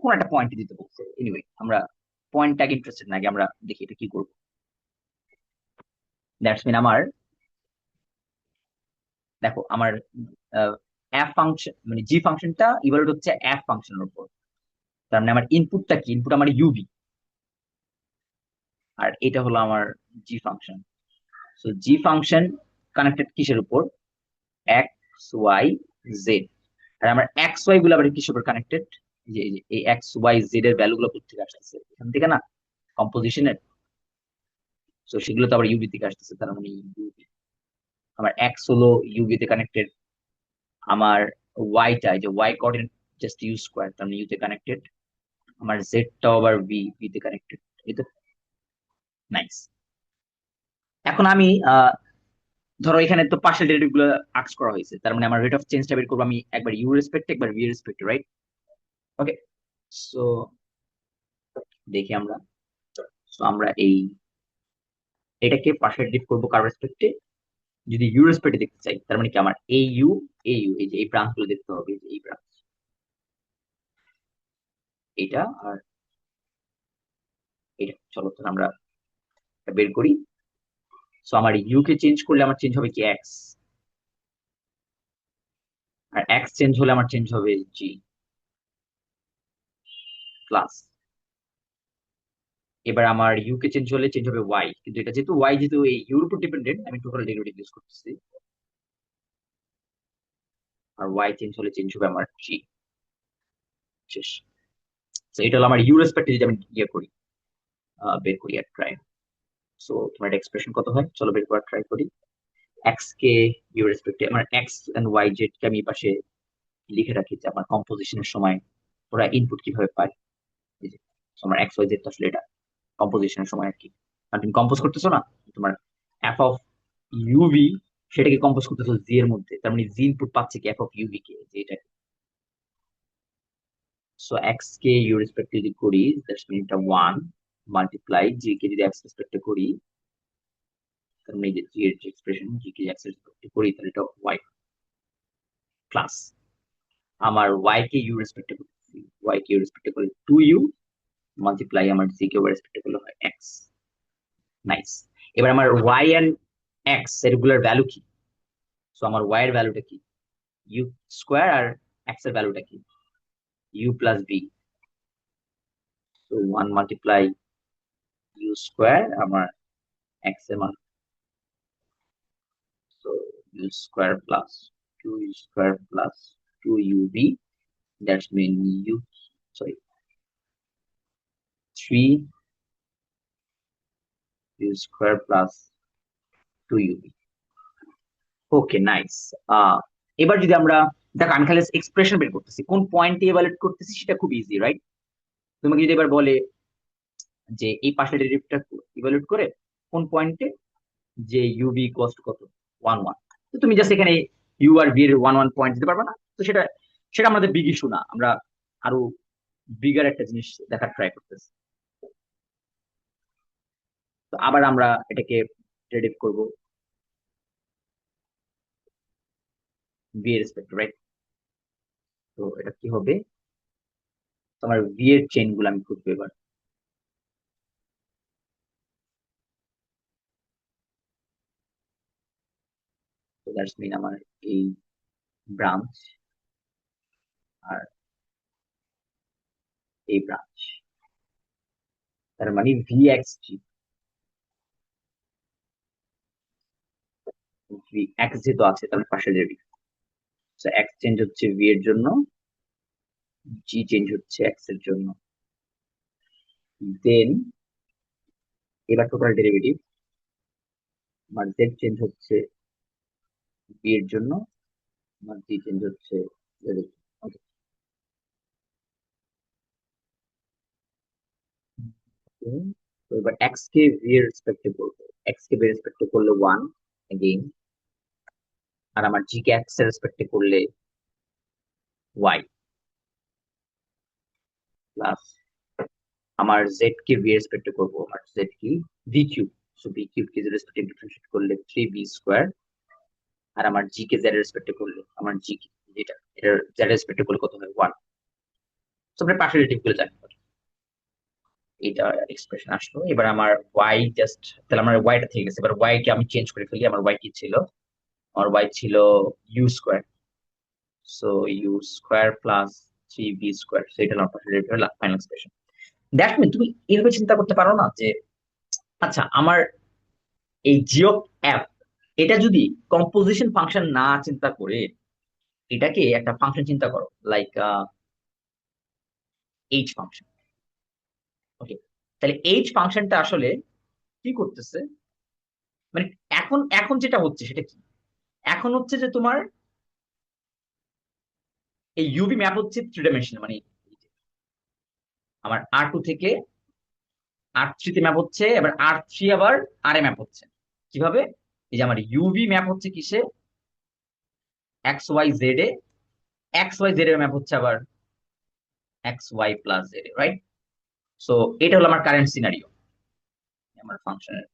কোন একটা পয়েন্ট দিতে বলছে, এনিওয়ে আমরা পয়েন্টটাকে ইন্টারেস্টেড নাকি, আমরা দেখি এটা কি করবো। দ্যাটস মিন আমার, দেখো আমার এফ ফাংশন, মানে জি ফাংশনটা ইভালুয়েট হচ্ছে এফ ফাংশনের উপর। তার মানে আমার ইনপুটটা কি, ইনপুট আমার ইউভি, আর এটা হলো আমার জি ফাংশন। সো জি ফাংশন কানেক্টেড কিসের উপর? X Y Z. আর আমার এক্স ওয়াই গুলো আবার কিসের উপর কানেক্টেড? যে এই যে এই এক্স ওয়াই জেড এর ভ্যালু গুলো কোথা থেকে আসতেছে, এখান থেকে না, কম্পোজিশনের। তো সেগুলো তো আবার ইউভি থেকে আসতেছে, তার মানে ইউভি। আমার এক্স হলো ইউভি তে কানেক্টেড, আমার ওয়াইটা, যে y coordinate just u square, তার মানে ইউ তে কানেক্টেড, আমার জেড টাও আবার ভি তে কানেক্টেড। এই তো, নাইস। এখন আমি ধরো এখানে তো পার্শিয়াল ডেরিভেটিভ গুলো আস্ক করা হয়েছে, তার মানে আমার রেট অফ চেঞ্জটা বের করবো আমি একবার ইউ রেসপেক্টে একবার ভি রেসপেক্টে, রাইট? ওকে, সো দেখি আমরা, সো আমরা এটাকে পার্শিয়াল ডেরিভেটিভ করবো কার রেসপেক্টে? যদি ইউ রেসপেক্টে দেখতে চাই, তার মানে কি আমার এই ইউ এই যে এই ব্রাঞ্চ গুলো দেখতে হবে, এই যে এই ব্রাঞ্চ, এটা আর এটা। চলো তাহলে আমরা এটা বের করি। সো আমার ইউ কে চেঞ্জ করলে আমার চেঞ্জ হবে কি এক্স, আর এক্স চেঞ্জ হলে আমার চেঞ্জ হবে জি প্লাস। এবার আমার ইউ কে চেঞ্জ হলে চেঞ্জ হবে ওয়াই, কিন্তু এটা যেহেতু ওয়াই যেহেতু এই ইউর উপর ডিপেন্ডেন্ট, আমি টোটাল ডেরিভেটিভ ইউজ করতেছি। আর ওয়াই চেঞ্জ হলে চেঞ্জ হবে আমার জি, শেষ। তো এটা হলো আমার ইউ রেসপেক্টে যদি আমি ইয়ে করি, বের করি আর ট্রাই। সো তোমার একটা এক্সপ্রেশন কত হয়, চলো বের করার ট্রাই করি। এক্স কে ইউ রেসপেক্টে আমার এক্স এন্ড ওয়াই জেড কে আমি এই পাশে লিখে রাখি যে আমার কম্পোজিশনের সময় ওরা ইনপুট কিভাবে পায়। এই যে আমার এক্স ওয়াই জেড তো আসলে এটা কম্পোজিশনের সময় আর কি। আর তুমি কম্পোজ করতেছো না, তোমার এফ অফ ইউভি সেটাকে কম্পোজ করতেছো জি এর মধ্যে, তার মানে জি ইনপুট পাচ্ছে কি এফ অফ ইউভি কে, যে এটা। সো এক্স কে ইউ রেসপেক্টে যদি করি দ্যাটস মিন এটা 1 মাল্টিপ্লাই জি কে যদি এক্স রেসপেক্টে করি, তার মানে এই যে জি এর যে এক্সপ্রেশন জি কে এক্স রেসপেক্টে করি তাহলে এটা ওয়াই প্লাস আমার ওয়াই কে ইউ রেসপেক্টে করতেছি, ওয়াই কে ইউ রেসপেক্টে করলে 2u মাল্টিপ্লাই আমার জি কে ওয়াই রেসপেক্টে করলে হয় এক্স। নাইস। এবার আমার ওয়াই এন্ড এক্স এগুলোর ভ্যালু কি? সো আমার ওয়াই এর ভ্যালুটা কি? ইউ স্কোয়ার, আর এক্স এর ভ্যালুটা কি? U plus b. So 1 multiply u square আমার এক্স এর মান, so u square plus 2u square plus 2ub, that's mean u, sorry 3u square plus 2ub। Okay nice. এবার যদি আমরা দেখো আমি খালি এক্সপ্রেশন বের করতেছি, কোন পয়েন্টে ইভালুয়েট করতেছি সেটা খুব ইজি, রাইট? তোমাকে যদি এবার বলে যে এই পাশের ডেরিভেটিভটা ইভালুয়েট করে কোন পয়েন্টে, যে ইউবি কস্ট কত, 1 1, তো তুমি জাস্ট এখানে ইউ আর বি এর 1 1 পয়েন্ট দিতে পারবে না? তো সেটা সেটা আমাদের বিগ ইস্যু না, আমরা আরো বিগার একটা জিনিস দেখার ট্রাই করতেছি। তো আবার আমরা এটাকে ডেরিভ করব বি এর রেসপেক্ট, রাইট? তো এটা কি হবে, তোমার বি এর চেইন গুলো আমি খুঁজবো এবার। তো দ্যাটস মিন আমার এই ব্রাঞ্চ আর এই ব্রাঞ্চ, তার মানে ভি এক্স জি, ভি এক্স যেহেতু আছে তাহলে পাশে যাবি। তো এক্স চেঞ্জ হচ্ছে ভি এর জন্য, জি চেঞ্জ হচ্ছে এক্স এর জন্য, দেন এবার টোটাল ডেরিভেটিভ আমার জেড চেঞ্জ হচ্ছে বি এর জন্য, আমার জি চেঞ্জ হচ্ছে z এর জন্য। Okay. তো এবার এক্স কে ভি এর রেসপেক্টে করবো, এক্স কে ভি এর রেসপেক্টে করলে 1 এগেইন, আর আমার জি কে এক্স এর রেসপেক্টে করলে ওয়াই প্লাস আমার জেড কে ভি এর রেসপেক্টে করবো, আমার জেড কি V cube, so V cube কে রেসপেক্টে ডিফারেন্সিয়েট করলে 3b স্কোয়ার, আর আমার জি কে জেড এর রেসপেক্টে করলে আমার জি যেটা এটার জেড এর রেসপেক্টে করলে কত হয় 1। সো আমরা পার্শিয়াল ডেরিভেটিভ গুলো জানি, এটা এক্সপ্রেশন আসলো। এবার আমার ওয়াই জাস্ট, তাহলে আমার ওয়াইটা থেকে গেছে, এবার ওয়াই কে আমি চেঞ্জ করে ফেলি। আমার ওয়াই কি ছিল, আমার ওয়াই ছিল u square, so u square plus 3b square, so এটা আমার ফাইনাল এক্সপ্রেশন। দ্যাট মিন তুমি এভাবে চিন্তা করতে পারো না যে আচ্ছা আমার এই জিও অ্যাপ এটা যদি কম্পোজিশন ফাংশন না চিন্তা করে এটাকে একটা ফাংশন চিন্তা করো, লাইক এইচ ফাংশন। ওকে, তাহলে এইচ ফাংশনটা আসলে কি করতেছে, মানে এখন এখন যেটা হচ্ছে সেটা কি, এখন হচ্ছে যে তোমার এই ইউভি ম্যাপ হচ্ছে 3 ডাইমেনশনাল, মানে আমার R2 থেকে R3 তে ম্যাপ হচ্ছে, এবার R3 আবার আর এ ম্যাপ হচ্ছে কিভাবে, এই যে আমার ইউভি ম্যাপ হচ্ছে কিসে, এক্স ওয়াই জেড এ, এক্স ওয়াই জেড এর ম্যাপ হচ্ছে আবার এক্স ওয়াই প্লাস জেড এ, রাইট? সো এটা হলো আমার কারেন্ট সিনারিও আমার ফাংশনের।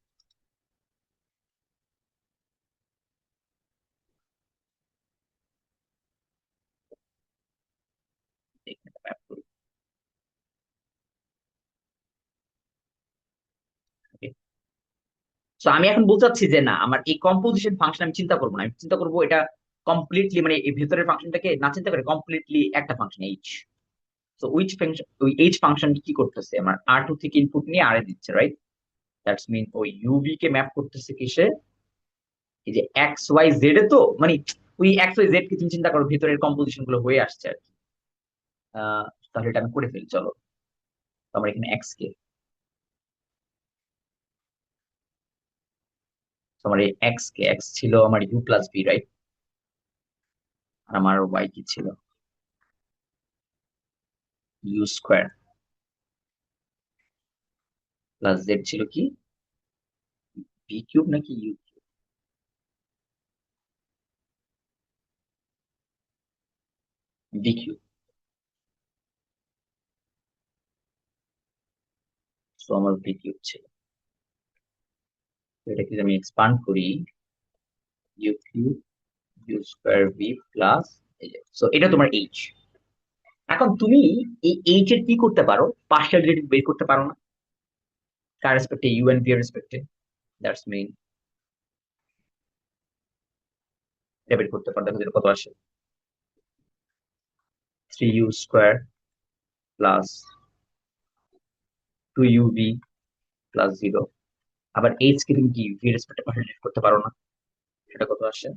সো আমি এখন বলতে চাচ্ছি যে না, আমার এই কম্পোজিশন ফাংশন আমি চিন্তা করবো না, আমি চিন্তা করবো এটা কমপ্লিটলি, মানে এই ভেতরের ফাংশনটাকে না চিন্তা করে কমপ্লিটলি একটা ফাংশন এইচ। তো উইচ ফাংশন, ওই এইচ ফাংশন কি করতেছে, আমার R2 থেকে ইনপুট নিয়ে আর এ দিচ্ছে, রাইট? দ্যাটস মিন ওই ইউভি কে ম্যাপ করতেছে কিসে, এই যে এক্স ওয়াই জেড এ, তো মানে ওই এক্স ওয়াই জেড কে তুমি চিন্তা করো ভিতরের কম্পোজিশন গুলো হয়ে আসছে আর কি। তাহলে এটা আমি করে ফেলি, চলো। আমার এখানে এক্স কে, আমার এই এক্স কে, এক্স ছিল আমার ইউ প্লাস বি, রাইট? আর আমার ওয়াই কি ছিল? ইউ স্কোয়ার প্লাস জেড ছিল কি, বি কিউব নাকি ইউ? B cube. সো আমার বি কিউব ছিল। তো এটাকে যদি আমি এক্সপান্ড করি, u cube u square b plus, so এটা তোমার এইচ। এখন তুমি এই এইচ এর কি করতে পারো, পার্শিয়াল ডেরিভেটিভ বের করতে পারো না? কার রেসপেক্টে? ইউ এন্ড ভি এর রেসপেক্টে। দ্যাটস মিন এটা বের করতে পারো। দেখো এটা কত আসে, 3u² প্লাস 2uv প্লাস 0। আবার এইচ কে তুমি কি ভি এর রেসপেক্টে পার্শিয়াল করতে পারো না? সেটা কত আসে,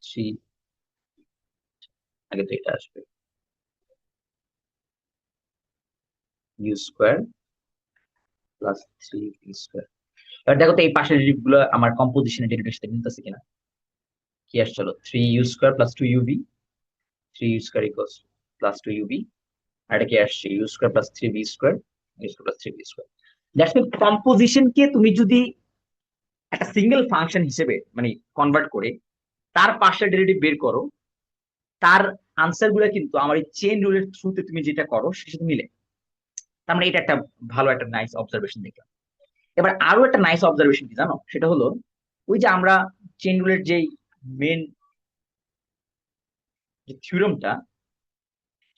3, আগে তো এটা আসবে u² প্লাস 3v²। এবার দেখো তো এই পাশের ডেরিভেটিভ গুলো আমার কম্পোজিশনের ডেরিভেটিভের সাথে মিলতেছে কিনা। কি আসছে, চলো 3u² plus 2uv, 3u² equals plus 2uv। আর এটা কি আসছে, u² plus 3v², u² plus 3v²। That's mean কম্পোজিশনকে তুমি যদি একটা সিঙ্গেল ফাংশন হিসেবে মানে কনভার্ট করে তার পার্শিয়াল ডেরিভেটিভ বের করো, তার আনসার গুলো কিন্তু আমার এই চেইন রুলের থ্রুতে তুমি যেটা করো সেটার সাথে মিলে। তার মানে এটা একটা ভালো একটা নাইস অবজারভেশন দেখলাম। এবার আরো একটা নাইস অবজারভেশন কি জানো, সেটা হলো ওই যে আমরা চেইন রুলের যে মেন যে থিওরেমটা,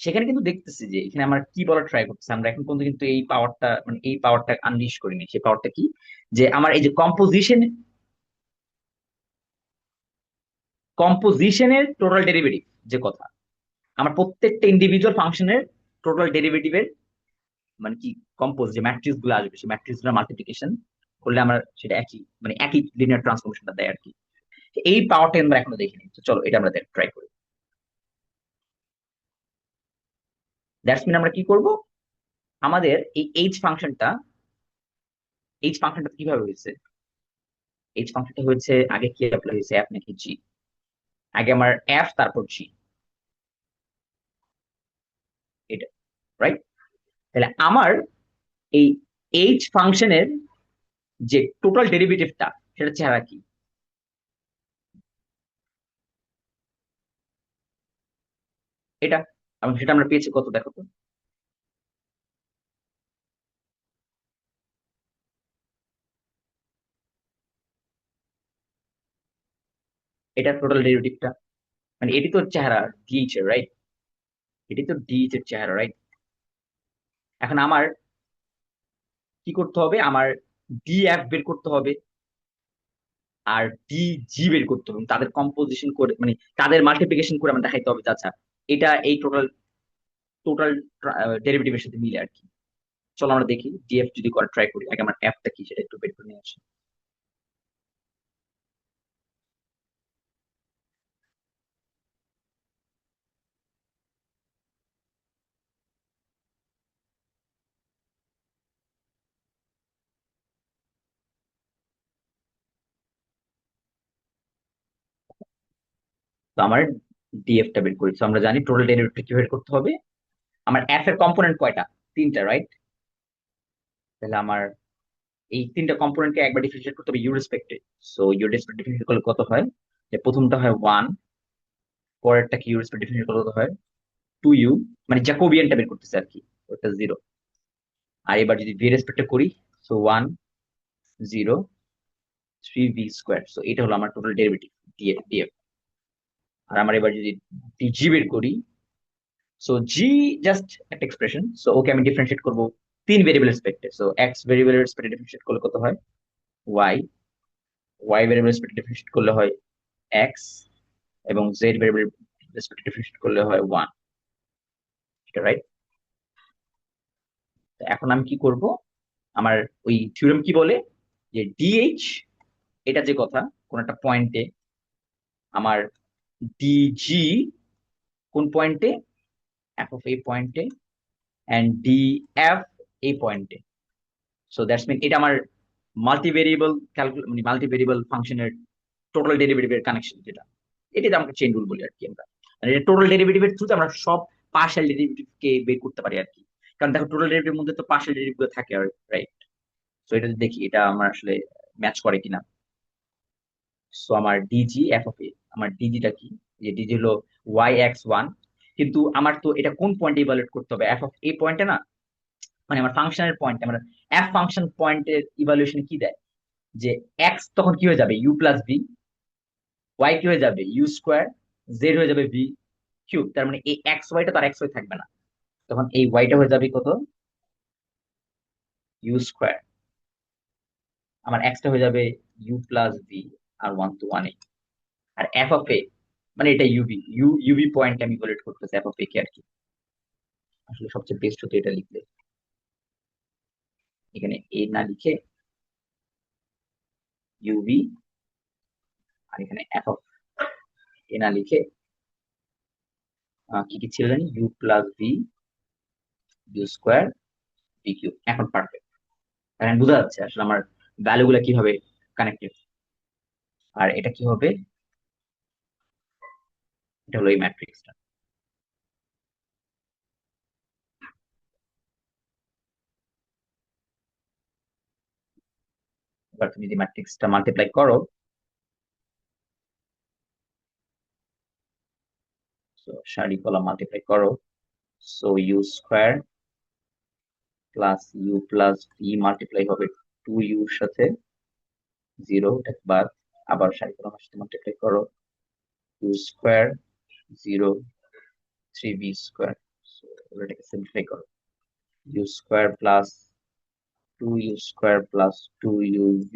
সেখানে কিন্তু দেখতেছি যে এখানে আমরা কি বলার ট্রাই করতেছি, আমরা এখন পর্যন্ত কিন্তু এই পাওয়ারটা মানে এই পাওয়ারটা আনলিশ করিনি। সেই পাওয়ারটা কি, যে আমার এই যে কম্পোজিশনের টোটাল ডেরিভেটিভ যে কথা, আমার প্রত্যেকটা ইন্ডিভিজুয়াল ফাংশনের টোটাল ডেরিভেটিভের মানে কি, কম্পোজ যে ম্যাট্রিক্স গুলো আসবে সেই ম্যাট্রিক্স গুলো মাল্টিপ্লিকেশন করলে আমার সেটা একই মানে একই লিনিয়ার ট্রান্সফরমেশনটা দেয় আর কি। এই পাওয়ারটা আমরা এখনো দেখিনি, তো চলো এটা আমরা ট্রাই করি। দ্যাটস মিন আমরা কি করব, আমাদের এই এইচ ফাংশনটা কিভাবে হয়েছে, এইচ ফাংশনটা হয়েছে আগে কি অ্যাপ্লাই হয়েছে, এফ নাকি জি? আগে আমার এফ তারপর জি, এটা রাইট। তাহলে আমার এই এইচ ফাংশনের যে টোটাল ডেরিভেটিভটা সেটা চেহারা কি, এটা। এবং সেটা আমরা পেয়েছি কত, দেখো তো। এটা টোটাল ডেরিভেটিভটা, মানে এটি তো চেহারা ডিএইচ এর, রাইট? এটি তো ডিএইচ এর চেহারা, রাইট? এখন আমার কি করতে হবে, আমার ডিএফ বের করতে হবে আর ডিজি বের করতে হবে, তাদের কম্পোজিশন করে মানে তাদের মাল্টিপ্লিকেশন করে আমরা দেখাইতে হবে যে, আচ্ছা এটা এই টোটাল টোটাল ডেরিভেটিভের সাথে মিলে আর কি। চলো আমরা দেখি ডিএফ যদি করা ট্রাই করি, আগে আমার এফটা কি সেটা একটু বের করে নিয়ে আসি। তো আমার ডিএফটা বের করি, তো আমরা জানি টোটাল ডেরিভেটিভ কি বের করতে হবে। আমার এফ এর কম্পোনেন্ট কয়টা, তিনটা, রাইট? তাহলে আমার এই তিনটা কম্পোনেন্টকে একবার ডিফারেন্সিয়েট করতে হবে ইউ রেসপেক্টে। সো ইউ রেসপেক্ট ডিফারেন্সিয়েট করলে কত হয়, যে প্রথমটা হয় 1, পরেরটা কি ইউ রেসপেক্ট ডিফারেন্সিয়েট করলে কত হয় 2u, মানে জ্যাকোবিয়ানটা বের করতেছে আর কি, ওটা 0। আর এবার যদি ভি রেসপেক্টে করি, সো 1, 0, 3v²। সো এটা হলো আমার টোটাল ডেরিভেটিভ ডিএফ। আর আমার এবার যদি জি বের করি, সো জি জাস্ট একটা এক্সপ্রেশন, সো ওকে আমি ডিফারেন্সিয়েট করবো তিন ভেরিয়েবল রেসপেক্টে। সো এক্স ভেরিয়েবল রেসপেক্টে ডিফারেন্সিয়েট করলে কত হয় ওয়াই, ওয়াই ভেরিয়েবল রেসপেক্টে ডিফারেন্সিয়েট করলে হয় এক্স, এবং জেড ভেরিয়েবল রেসপেক্টে ডিফারেন্সিয়েট করলে হয় 1, রাইট? এখন আমি কি করব, আমার ওই থিওরেম কি বলে যে ডিএইচ, এটা যে কথা কোন একটা পয়েন্টে আমার ডিজি কোন পয়েন্টে, এফ অফ এই পয়েন্টে অ্যান্ড ডি এফ এই পয়েন্টে। সো দ্যাটস মিন এটা আমার মাল্টিভেরিয়েবল মানে মাল্টিভেরিয়েবল ফাংশনের টোটাল ডেরিভেটিভের কানেকশন যেটা, এটাতে আমরা চেইন রুল বলি আর কি। আমরা মানে এটা টোটাল ডেরিভেটিভের থ্রুতে আমরা সব পার্শিয়াল ডেরিভেটিভ কে বের করতে পারি আর কি। কারণ দেখো টোটাল ডেরিভেটিভের মধ্যে তো পার্শিয়াল ডেরিভেটিভ গুলো থাকে, রাইট? সো এটা যদি দেখি এটা আমার আসলে ম্যাচ করে কিনা। সো আমার ডিজি এফ অফ এ, আমার ডিজিটা কি, যে ডিজি হলো y(x1), কিন্তু আমার তো এটা কোন পয়েন্টে ইভালুয়েট করতে হবে, এফ অফ এ পয়েন্টে না, মানে আমার ফাংশনের পয়েন্ট, আমার এফ ফাংশন পয়েন্টের ইভালুয়েশন কি দেয়, যে এক্স তখন কি হয়ে যাবে ইউ প্লাস বি, ওয়াই কি হয়ে যাবে ইউ স্কোয়ার, জেড হয়ে যাবে ভি কিউব। তার মানে এই এক্স ওয়াইটা তার এক্স ওয়াই থাকবে না, তখন এই ওয়াইটা হয়ে যাবে কত, ইউ স্কোয়ার। আমার এক্সটা হয়ে যাবে ইউ প্লাস ভি, আর 1 to 1 আর এফ অফ এ মানে এটা ইউবি পয়েন্ট আমি ইভালুয়েট করতেছি এফ অফ এ কে আর কি। আসলে সবচেয়ে বেস্ট হতো এটা লিখলে, এখানে এ না লিখে ইউবি, আর এখানে এফ অফ এ না লিখে কি কি ছিল জানি, u plus v, u square, v cube. এখন পারফেক্ট, এখন বোঝা যাচ্ছে আসলে আমার ভ্যালু গুলা কিভাবে কানেক্টেড। আর এটা কি হবে, এটা হলো এই ম্যাট্রিক্সটা। এবার তুমি যদি ম্যাট্রিক্সটা মাল্টিপ্লাই করো, সারি কলাম মাল্টিপ্লাই করো, so u square plus u plus v multiply হবে 2u সাথে 0, এটা বাদ, আবার সারি কলামের সাথে মাল্টিপ্লাই করো, ইউ স্কোয়ার 0 3v স্কোয়ার। এটাকে সিম্পলিফাই করো, u square plus 2u square plus 2uv,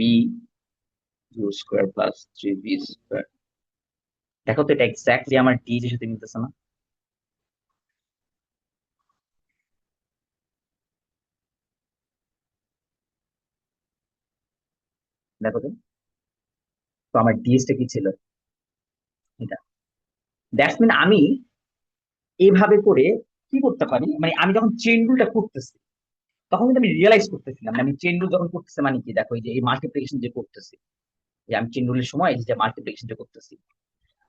u square plus 3v square. দেখো তো এটা এক্স্যাক্টলি আমার ডি এর সাথে মিলতেছে না? দেখো তো, তো আমার ডিএস টা কি ছিল, এটা। দ্যাটস মিন আমি এইভাবে করে কি করতে পারি, মানে আমি যখন চেইন রুলটা করতেছি তখন কিন্তু আমি রিয়েলাইজ করতেছিলাম, মানে আমি চেইন রুল যখন করতেছি মানে কি, দেখো এই যে এই মাল্টিপ্লিকেশন যে করতেছি, যে আমি চেইন রুলের সময় এই যে মাল্টিপ্লিকেশন যে করতেছি,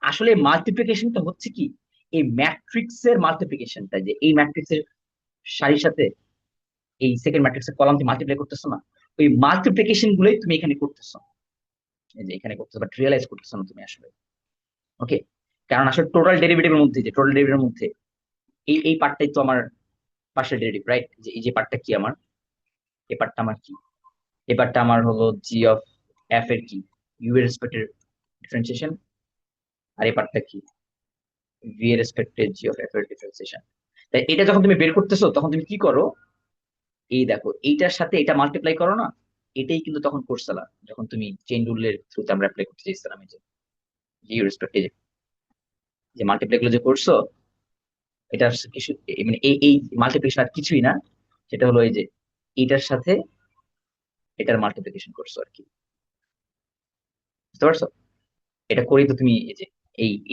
আসলে মাল্টিপ্লিকেশনটা হচ্ছে কি, এই ম্যাট্রিক্সের মাল্টিপ্লিকেশনটা, যে এই ম্যাট্রিক্সের সারির সাথে এই সেকেন্ড ম্যাট্রিক্সের কলাম দিয়ে মাল্টিপ্লাই করতেছো না, ওই মাল্টিপ্লিকেশন গুলোই তুমি এখানে করতেছো, এই যে এখানে করতেছো, বাট রিয়েলাইজ করতেছো না তুমি আসলে। ওকে, কারণ আসলে টোটাল ডেরিভেটিভের মধ্যে, যে টোটাল ডেরিভেটিভের মধ্যে এই পার্টটাই তো আমার পার্শিয়াল ডেরিভেটিভ, রাইট? যে এই যে পার্টটা কি আমার, এই পার্টটা আমার কি, এই পার্টটা আমার হলো জি অফ এফ এর কি, ইউ এর রেসপেক্টের ডিফারেন্সিয়েশন, আর এই পার্টটা কি, ভি এর রেসপেক্টে জি অফ এফ এর ডিফারেন্সিয়েশন। তাই এটা যখন তুমি বের করতেছো তখন তুমি কি করো, এই দেখো এইটার সাথে এটা মাল্টিপ্লাই করো না, এটাই কিন্তু তখন করছিলা যখন তুমি চেইন রুলের থ্রুতে আমরা অ্যাপ্লাই করতে চাইছিলাম, এই যে জি রেসপেক্টে যে মাল্টিপ্লাই গুলো যে করছো, এটা কিছু মানে এই মাল্টিপ্লিকেশন আর কিছুই না, সেটা হলো এই যে এটার সাথে এটার মাল্টিপ্লিকেশন করছো আর কি। বুঝতে পারছো? এটা করেই তো তুমি এই যে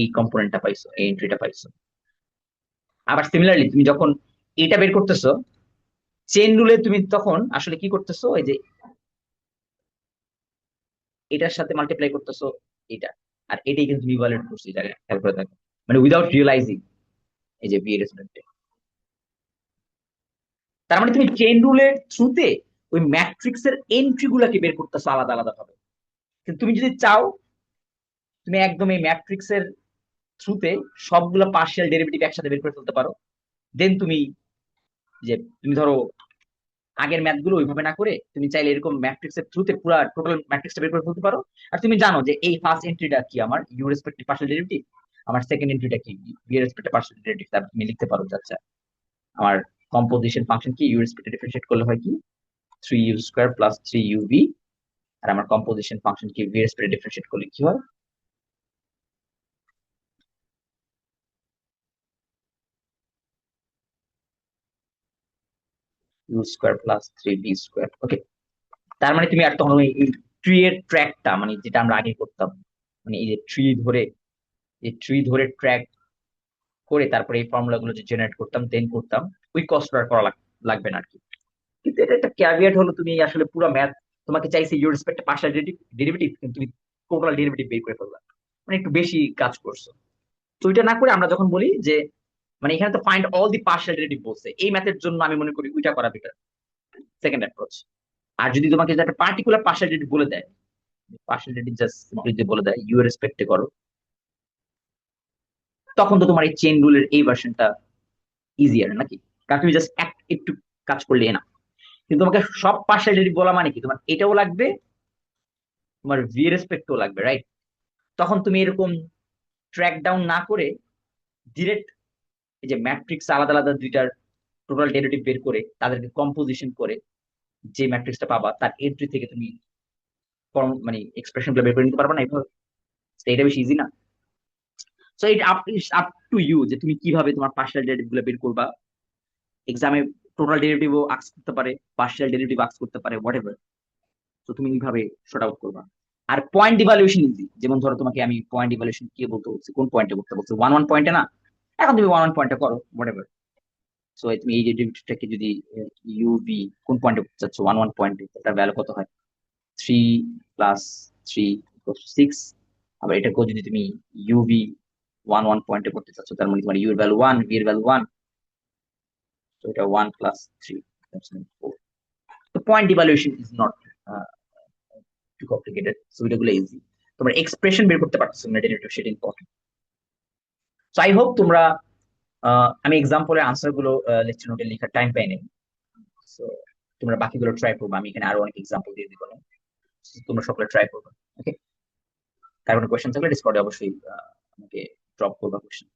এই কম্পোনেন্টটা পাইছো, এই এন্ট্রিটা পাইছো। আবার সিমিলারলি তুমি যখন এটা বের করতেছো চেইন রুলে, তুমি তখন আসলে কি করতেছো, এই যে এটার সাথে মাল্টিপ্লাই করতেছো এটা, আর এটাই কিন্তু তুমি ইভালুয়েট করছো, এটা খেয়াল করে দেখো, মানে উইদাউট রিয়েলাইজিং, এই যে বি এর রেসপেক্টে। তার মানে তুমি চেইন রুলের থ্রুতে ওই ম্যাট্রিক্স এর এন্ট্রি গুলাকে বের করতেছো আলাদা আলাদা ভাবে। কিন্তু তুমি যদি চাও, তুমি একদম এই ম্যাট্রিক্স এর থ্রুতে সবগুলো পার্শিয়াল ডেরিভেটিভ একসাথে বের করে ফেলতে পারো। দেন তুমি, যে তুমি ধরো আগের ম্যাথ গুলো ওইভাবে না করে তুমি চাইলে এরকম ম্যাট্রিক্স এর থ্রুতে পুরো টোটাল ম্যাট্রিক্সটা বের করে ফেলতে পারো। আর তুমি জানো যে এই ফার্স্ট এন্ট্রিটা কি আমার ইউ রেসপেক্টিভ পার্শিয়াল ডেরিভেটিভ, আমার সেকেন্ড এন্ট্রিটা কি বি রেসপেক্টিভ পার্শিয়াল ডেরিভেটিভ, তারপর তুমি লিখতে পারো যে আচ্ছা আমার কম্পোজিশন ফাংশন কি, ইউ রেসপেক্টিভ ডিফারেন্সিয়েট করলে হয় কি 3u² প্লাস 3uv, আর আমার কম্পোজিশন ফাংশন কি ভি রেসপেক্টিভ ডিফারেন্সিয়েট করলে কি হয়, u² প্লাস 3v²। ওকে, তার মানে তুমি আর তখন এই ট্রি এর ট্র্যাকটা, মানে যেটা আমরা আগে করতাম, মানে এই যে ট্রি ধরে, এই ট্রি ধরে ট্র্যাক করে তারপরে এই ফর্মুলা গুলো যে জেনারেট করতাম দেন করতাম, ওই কষ্টটা আর করা লাগবে না আর কি। কিন্তু এটা একটা ক্যাভিয়েট হলো, তুমি আসলে পুরো ম্যাথ তোমাকে চাইছে ইউর রেসপেক্ট পার্শিয়াল ডেরিভেটিভ, কিন্তু তুমি টোটাল ডেরিভেটিভ বের করে ফেলবা, মানে একটু বেশি কাজ করছো। তো এটা না করে আমরা যখন বলি যে মানে এখানে তো find all the partial derivative বলছে, এই ম্যাথের জন্য আমি মনে করি ওইটা করা বেটার, সেকেন্ড অ্যাপ্রোচ। আর যদি তোমাকে যে একটা পার্টিকুলার পার্শিয়াল ডেরিভেটিভ বলে দেয়, পার্শিয়াল ডেরিভেটিভ জাস্ট সিম্পলি যে বলে দেয় ইউ রেসপেক্টে করো, তখন তো তোমার এই চেইন রুলের এই ভার্সনটা ইজিয়ার নাকি, কারণ তুমি জাস্ট একটু কাজ করলে না। কিন্তু তোমাকে সব পার্শিয়াল ডেরিভেটিভ বলা মানে কি, তোমার এটাও লাগবে, তোমার ভি রেসপেক্টও লাগবে, রাইট? তখন তুমি এরকম ট্র্যাক ডাউন না করে ডিরেক্ট এই যে ম্যাট্রিক্স আলাদা আলাদা দুইটার টোটাল ডেরিভেটিভ বের করে তাদেরকে কম্পোজিশন করে যে ম্যাট্রিক্সটা পাবা তার এন্ট্রি থেকে তুমি মানে এক্সপ্রেশন গুলো বের করে নিতে পারবে না এইভাবে? তো এটা বেশি ইজি না? So it up to you যে তুমি কিভাবে তোমার পার্শিয়াল ডেরিভেটিভ গুলো বের করবা। এক্সামে টোটাল ডেরিভেটিভও আস্ক করতে পারে, পার্শিয়াল ডেরিভেটিভ আস্ক করতে পারে, হোয়াট এভার। তো তুমি এইভাবে শর্ট আউট করবা। আর পয়েন্ট ইভালুয়েশন ইজি, যেমন ধরো তোমাকে আমি পয়েন্ট ইভালুয়েশন কি বলতে বলছি, কোন পয়েন্টে করতে বলছি, ওয়ান ওয়ান পয়েন্টে না, এখন তুমি ওয়ান ওয়ান পয়েন্টে করো, হোয়াট এভার। সো তুমি এই যে ডেরিভেটিভটাকে যদি ইউভি কোন পয়েন্টে করতে চাচ্ছ, ওয়ান ওয়ান পয়েন্টে, তার ভ্যালু কত হয়, 3 + 3 = 6। আবার এটাকেও যদি তুমি ইউভি ওয়ান ওয়ান পয়েন্টে করতে চাচ্ছ, তার মানে তোমার ইউ এর ভ্যালু ওয়ান, ভি এর ভ্যালু ওয়ান, তো এটা 1 + 3, ফোর। তো point evaluation is not too complicated, so এটাগুলো ইজি। তোমার এক্সপ্রেশন বের করতে পারছো না ডেরিভেটিভ, সেটা ইম্পর্টেন্ট। সো আই হোপ তোমরা আমি এক্সাম্পলের আনসার গুলো লেকচার নোটে লেখার টাইম পাই নাই। সো তোমরা বাকিগুলো ট্রাই করবে, আমি এখানে আরো অনেক এক্সাম্পল দিয়ে দিব না। So, তোমরা সকলে ট্রাই করবে। ওকে, কার কোনো কোয়েশ্চেন থাকলে ডিসকর্ডে অবশ্যই আমাকে ড্রপ করবা কোয়েশ্চেন।